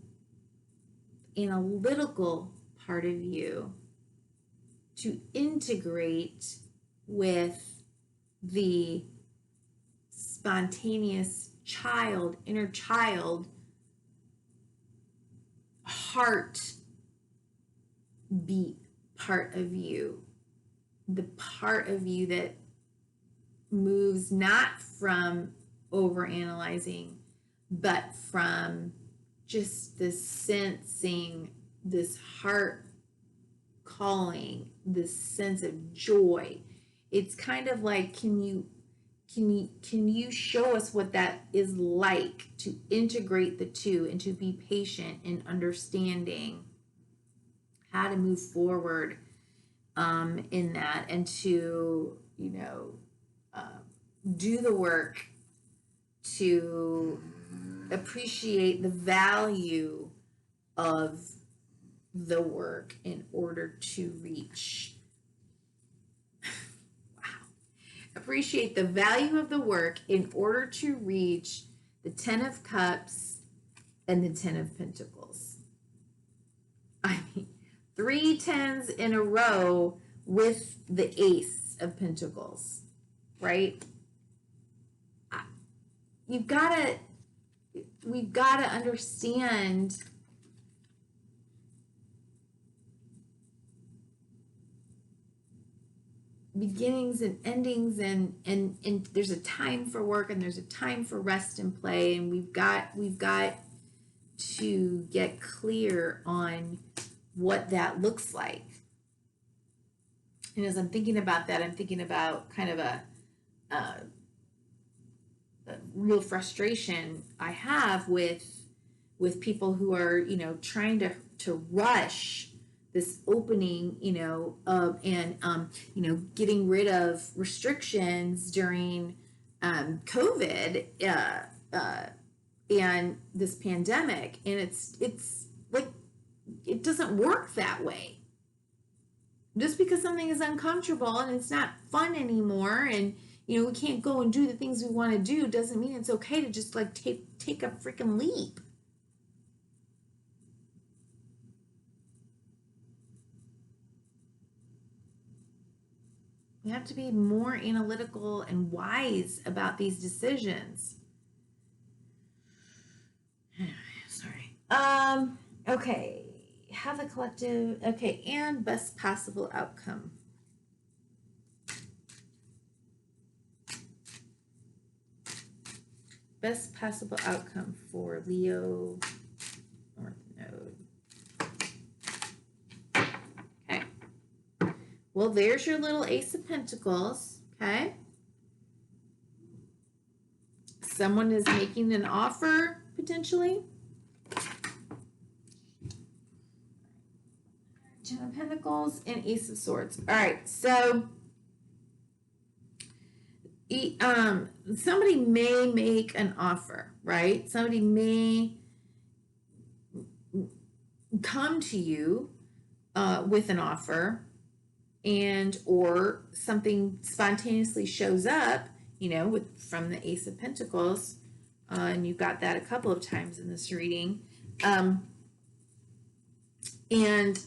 analytical part of you, to integrate with the spontaneous child, inner child, heart beat part of you, the part of you that moves not from overanalyzing, but from just this sensing, this heart calling, this sense of joy. It's kind of like, can you show us what that is like to integrate the two and to be patient in understanding how to move forward in that, and to do the work to appreciate the value of the work in order to reach appreciate the value of the work in order to reach the 10 of Cups and the 10 of Pentacles. I mean, 3 10s in a row with the Ace of Pentacles, right? We've got to understand beginnings and endings, and there's a time for work and there's a time for rest and play, and we've got to get clear on what that looks like. And as I'm thinking about that, I'm thinking about kind of a real frustration I have with people who are, trying to rush this opening, and getting rid of restrictions during COVID and this pandemic, and it's like, it doesn't work that way. Just because something is uncomfortable and it's not fun anymore, and we can't go and do the things we want to do, doesn't mean it's okay to just like take a freaking leap. We have to be more analytical and wise about these decisions. Sorry. Okay. Have a collective. Okay, and best possible outcome. Best possible outcome for Leo North Node. Okay. Well, there's your little Ace of Pentacles. Okay. Someone is making an offer, potentially. 10 of Pentacles and Ace of Swords. All right, so somebody may make an offer, right? Somebody may come to you with an offer, and or something spontaneously shows up, from the Ace of Pentacles, and you've got that a couple of times in this reading, and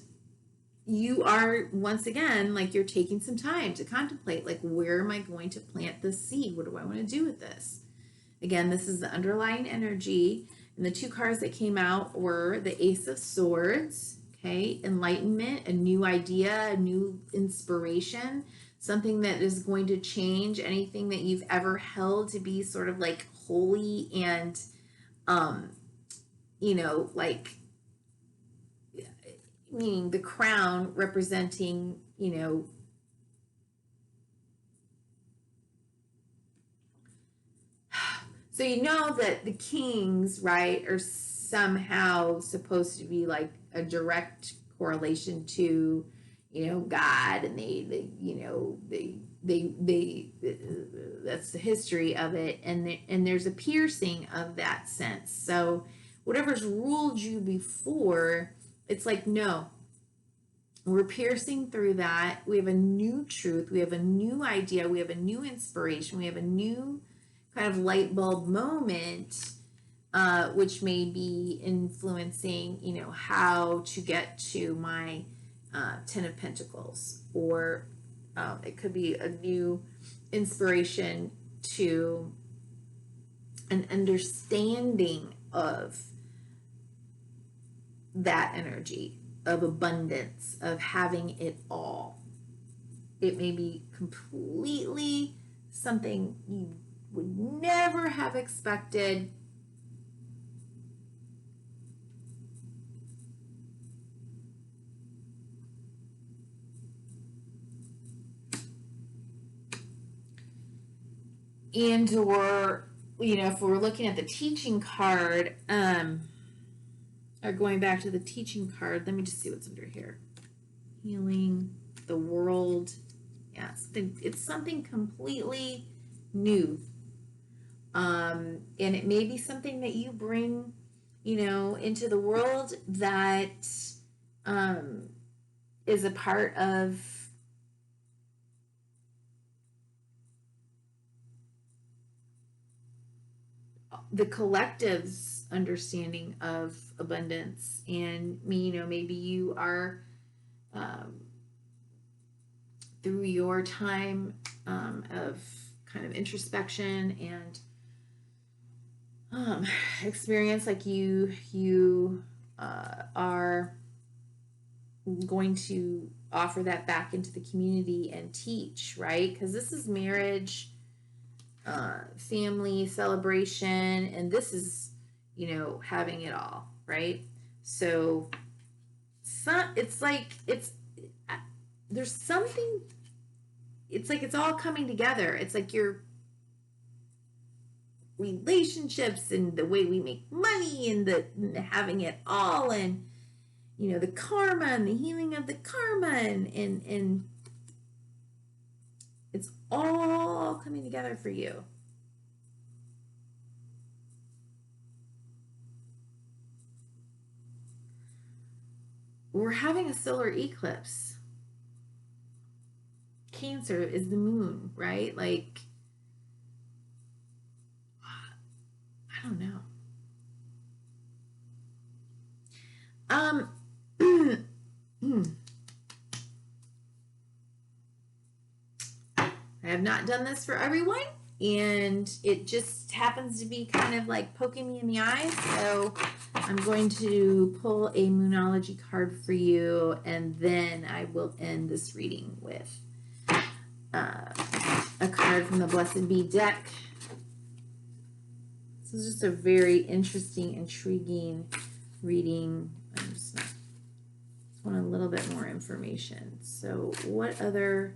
you are, once again, like, you're taking some time to contemplate, like, where am I going to plant this seed? What do I want to do with this? Again, this is the underlying energy, and the 2 cards that came out were the Ace of Swords, okay, enlightenment, a new idea, a new inspiration, something that is going to change anything that you've ever held to be sort of like holy and, like, meaning the crown representing, so that the kings, right, are somehow supposed to be like a direct correlation to, God, and they that's the history of it, and there's a piercing of that sense. So whatever's ruled you before, it's like, no, we're piercing through that. We have a new truth. We have a new idea. We have a new inspiration. We have a new kind of light bulb moment, which may be influencing, how to get to my Ten of Pentacles, or it could be a new inspiration to an understanding of that energy of abundance, of having it all. It may be completely something you would never have expected. And or, if we're looking at the teaching card, or going back to the teaching card, let me just see what's under here. Healing, the world. Yeah, it's something completely new. And it may be something that you bring, into the world that is a part of the collective's understanding of abundance. And maybe you are through your time of kind of introspection and experience, like you are going to offer that back into the community and teach, right? Because this is marriage, family, celebration, and this is, having it all, right? So it's like there's something, it's like it's all coming together. It's like your relationships and the way we make money and the having it all, and the karma and the healing of the karma, and it's all coming together for you. We're having a solar eclipse. Cancer is the moon, right? Like, I don't know. I have not done this for everyone, and it just happens to be kind of like poking me in the eye. So I'm going to pull a Moonology card for you, and then I will end this reading with a card from the Blessed Bee deck. This is just a very interesting, intriguing reading. I just want a little bit more information. So what do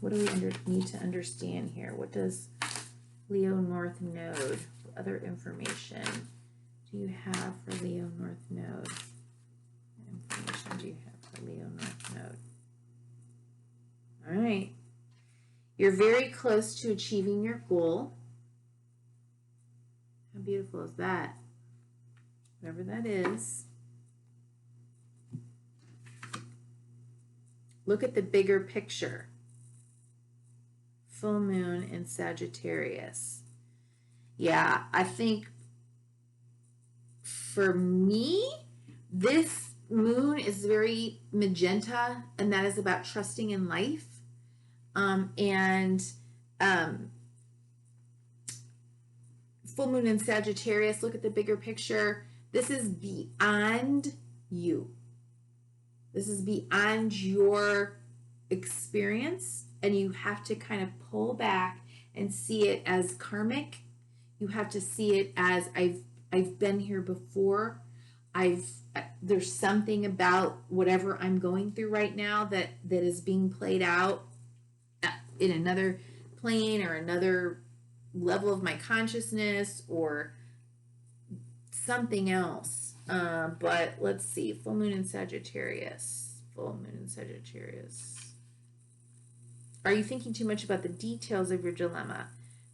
we need to understand here? What does Leo North Node, what other information do you have for Leo North Node? What information do you have for Leo North Node? All right. You're very close to achieving your goal. How beautiful is that? Whatever that is. Look at the bigger picture. Full moon in Sagittarius. Yeah, I think for me, this moon is very magenta, and that is about trusting in life. Full moon in Sagittarius, look at the bigger picture. This is beyond you. This is beyond your experience, and you have to kind of pull back and see it as karmic. You have to see it as I've been here before. There's something about whatever I'm going through right now that is being played out in another plane or another level of my consciousness or something else. But let's see. Full moon in Sagittarius. Full moon in Sagittarius. Are you thinking too much about the details of your dilemma?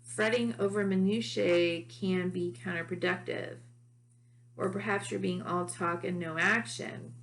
Fretting over minutiae can be counterproductive. Or perhaps you're being all talk and no action.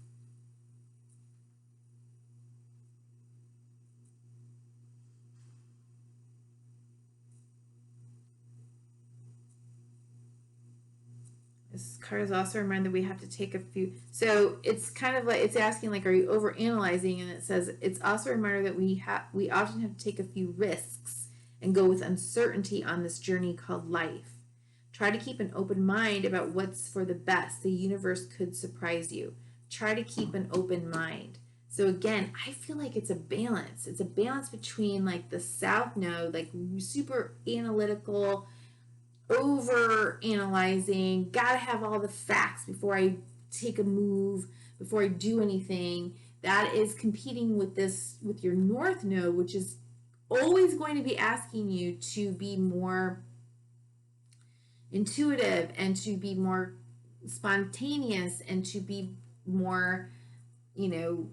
This card is also a reminder that we have to take a few. So it's kind of like, it's asking like, are you over analyzing? And it says it's also a reminder that we often have to take a few risks and go with uncertainty on this journey called life. Try to keep an open mind about what's for the best. The universe could surprise you. Try to keep an open mind. So again, I feel like it's a balance. It's a balance between like the South Node, like super analytical, over analyzing, gotta have all the facts before I take a move, before I do anything. That is competing with with your North Node, which is always going to be asking you to be more intuitive and to be more spontaneous and to be more, to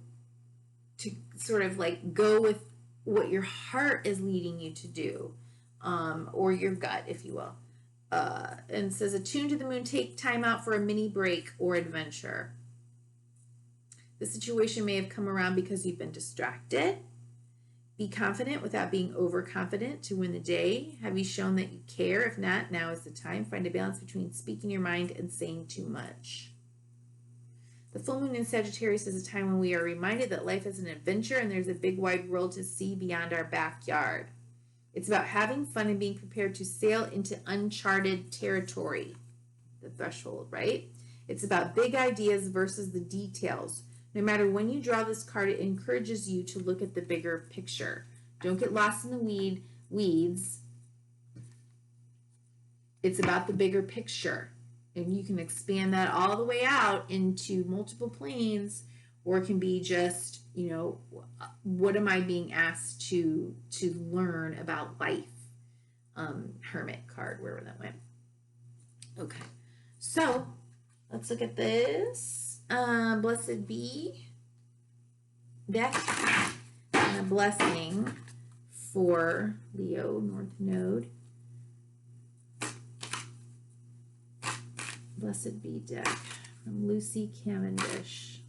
sort of like go with what your heart is leading you to do, or your gut, if you will. And says, attune to the moon, take time out for a mini break or adventure. The situation may have come around because you've been distracted. Be confident without being overconfident to win the day. Have you shown that you care? If not, now is the time. Find a balance between speaking your mind and saying too much. The full moon in Sagittarius is a time when we are reminded that life is an adventure and there's a big wide world to see beyond our backyard. It's about having fun and being prepared to sail into uncharted territory, the threshold, right? It's about big ideas versus the details. No matter when you draw this card, it encourages you to look at the bigger picture. Don't get lost in the weeds. It's about the bigger picture. And you can expand that all the way out into multiple planes, or it can be just, what am I being asked to learn about life? Hermit card, wherever that went. Okay, so let's look at this. Blessed be deck and a blessing for Leo North Node. Blessed be deck from Lucy Cavendish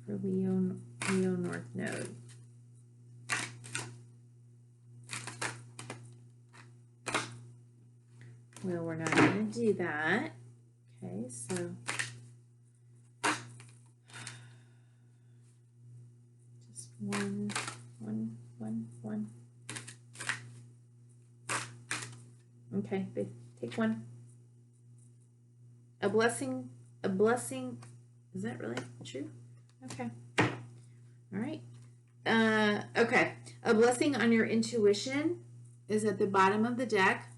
for Leo North Node. Well, we're not going to do that. Okay, so just one. Okay, take one. A blessing, is that really true? Okay. All right. Okay. A blessing on your intuition is at the bottom of the deck.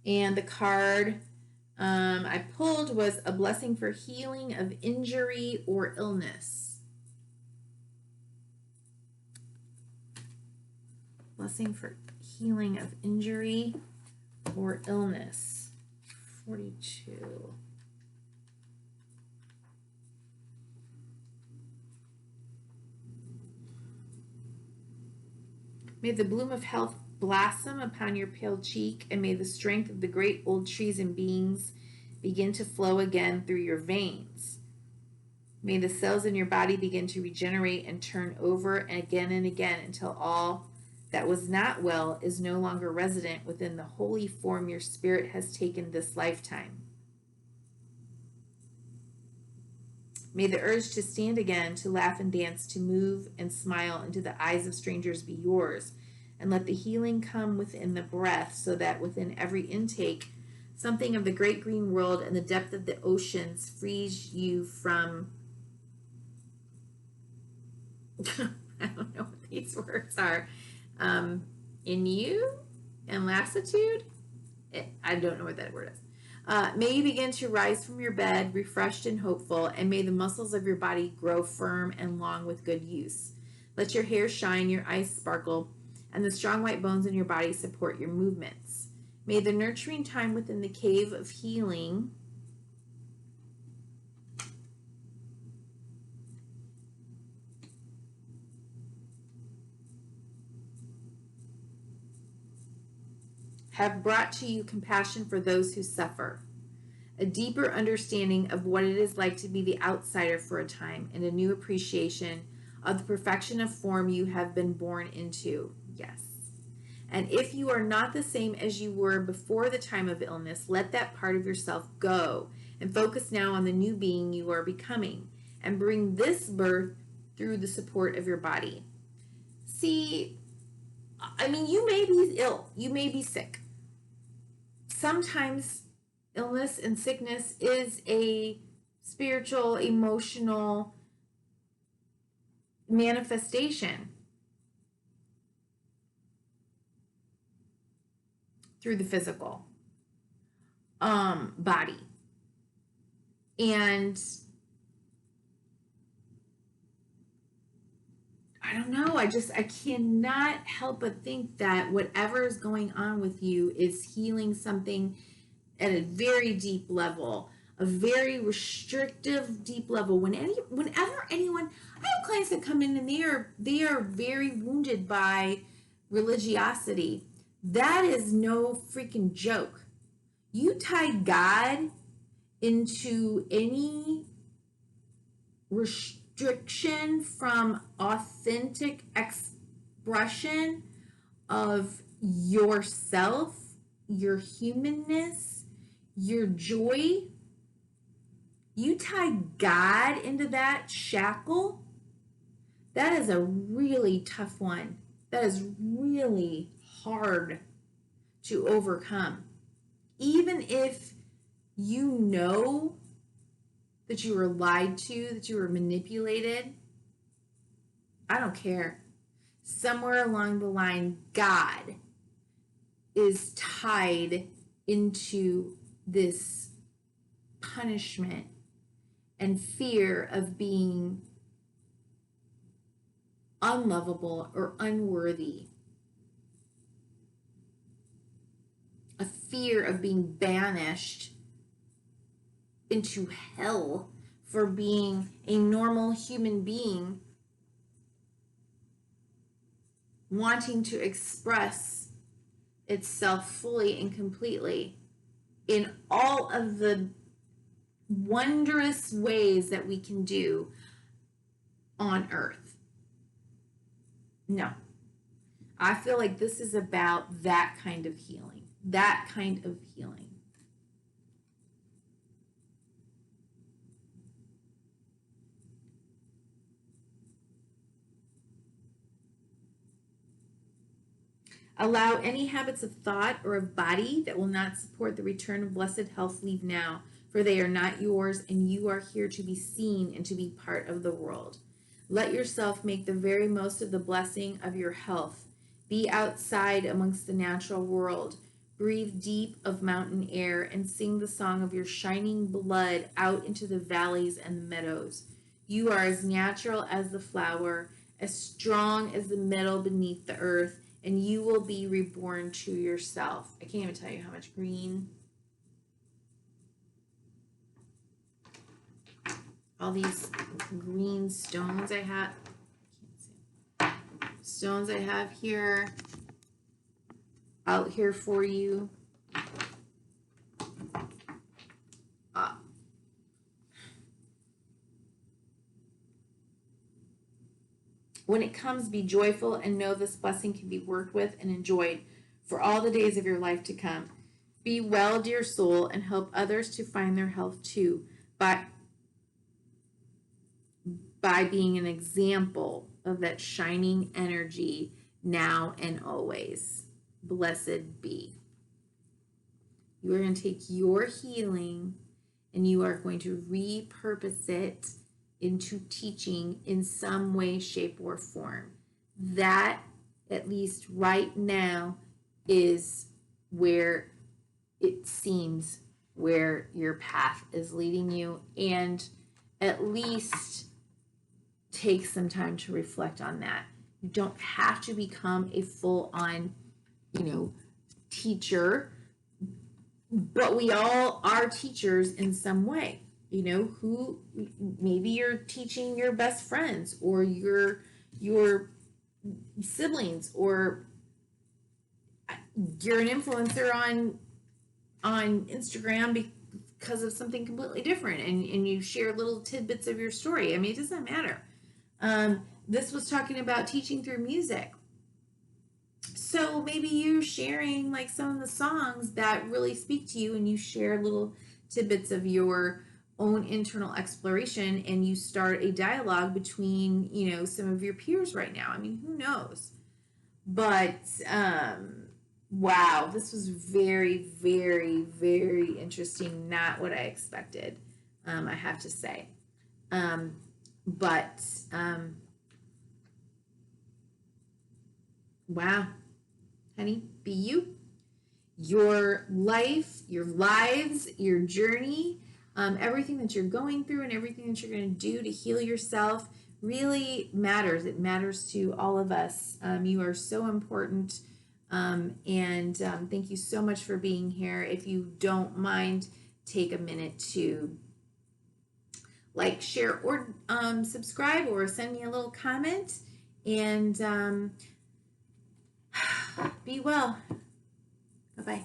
And the card I pulled was a blessing for healing of injury or illness. Blessing for healing of injury or illness. 42. May the bloom of health blossom upon your pale cheek, and may the strength of the great old trees and beings begin to flow again through your veins. May the cells in your body begin to regenerate and turn over and again until all that was not well is no longer resident within the holy form your spirit has taken this lifetime. May the urge to stand again, to laugh and dance, to move and smile into the eyes of strangers be yours, and let the healing come within the breath, so that within every intake, something of the great green world and the depth of the oceans frees you from I don't know what these words are. In you and lassitude. I don't know what that word is. May you begin to rise from your bed, refreshed and hopeful, and may the muscles of your body grow firm and long with good use. Let your hair shine, your eyes sparkle, and the strong white bones in your body support your movements. May the nurturing time within the cave of healing have brought to you compassion for those who suffer, a deeper understanding of what it is like to be the outsider for a time, and a new appreciation of the perfection of form you have been born into. Yes. And if you are not the same as you were before the time of illness, let that part of yourself go and focus now on the new being you are becoming and bring this birth through the support of your body. See, I mean, you may be ill, you may be sick. Sometimes illness and sickness is a spiritual, emotional manifestation through the physical body. And I don't know, I cannot help but think that whatever is going on with you is healing something at a very deep level, a very restrictive deep level. Whenever anyone, I have clients that come in and they are very wounded by religiosity. That is no freaking joke. You tie God into any restriction from authentic expression of yourself, your humanness, your joy. You tie God into that shackle, that is a really tough one. That is really hard to overcome. Even if you know that you were lied to, that you were manipulated, I don't care. Somewhere along the line, God is tied into this punishment and fear of being unlovable or unworthy. A fear of being banished into hell for being a normal human being, wanting to express itself fully and completely in all of the wondrous ways that we can do on earth. No. I feel like this is about that kind of healing. That kind of healing. Allow any habits of thought or of body that will not support the return of blessed health leave now, for they are not yours, and you are here to be seen and to be part of the world. Let yourself make the very most of the blessing of your health. Be outside amongst the natural world. Breathe deep of mountain air and sing the song of your shining blood out into the valleys and the meadows. You are as natural as the flower, as strong as the metal beneath the earth, and you will be reborn to yourself. I can't even tell you how much green. All these green stones I have. Stones I have here, out here for you. When it comes, be joyful and know this blessing can be worked with and enjoyed for all the days of your life to come. Be well, dear soul, and help others to find their health too by being an example of that shining energy now and always. Blessed be. You are going to take your healing and you are going to repurpose it into teaching in some way, shape, or form. That, at least right now, is where it seems where your path is leading you, and at least take some time to reflect on that. You don't have to become a full-on, teacher, but we all are teachers in some way. Who maybe you're teaching your best friends or your siblings, or you're an influencer on Instagram because of something completely different, and you share little tidbits of your story. I mean, it doesn't matter. This was talking about teaching through music. So maybe you're sharing like some of the songs that really speak to you, and you share little tidbits of your own internal exploration, and you start a dialogue between, some of your peers right now. I mean, who knows? But wow, this was very, very, very interesting. Not what I expected, I have to say. But wow, honey, be you. Your life, your lives, your journey, everything that you're going through and everything that you're going to do to heal yourself really matters. It matters to all of us. You are so important. And thank you so much for being here. If you don't mind, take a minute to like, share, or subscribe, or send me a little comment. And be well. Bye-bye.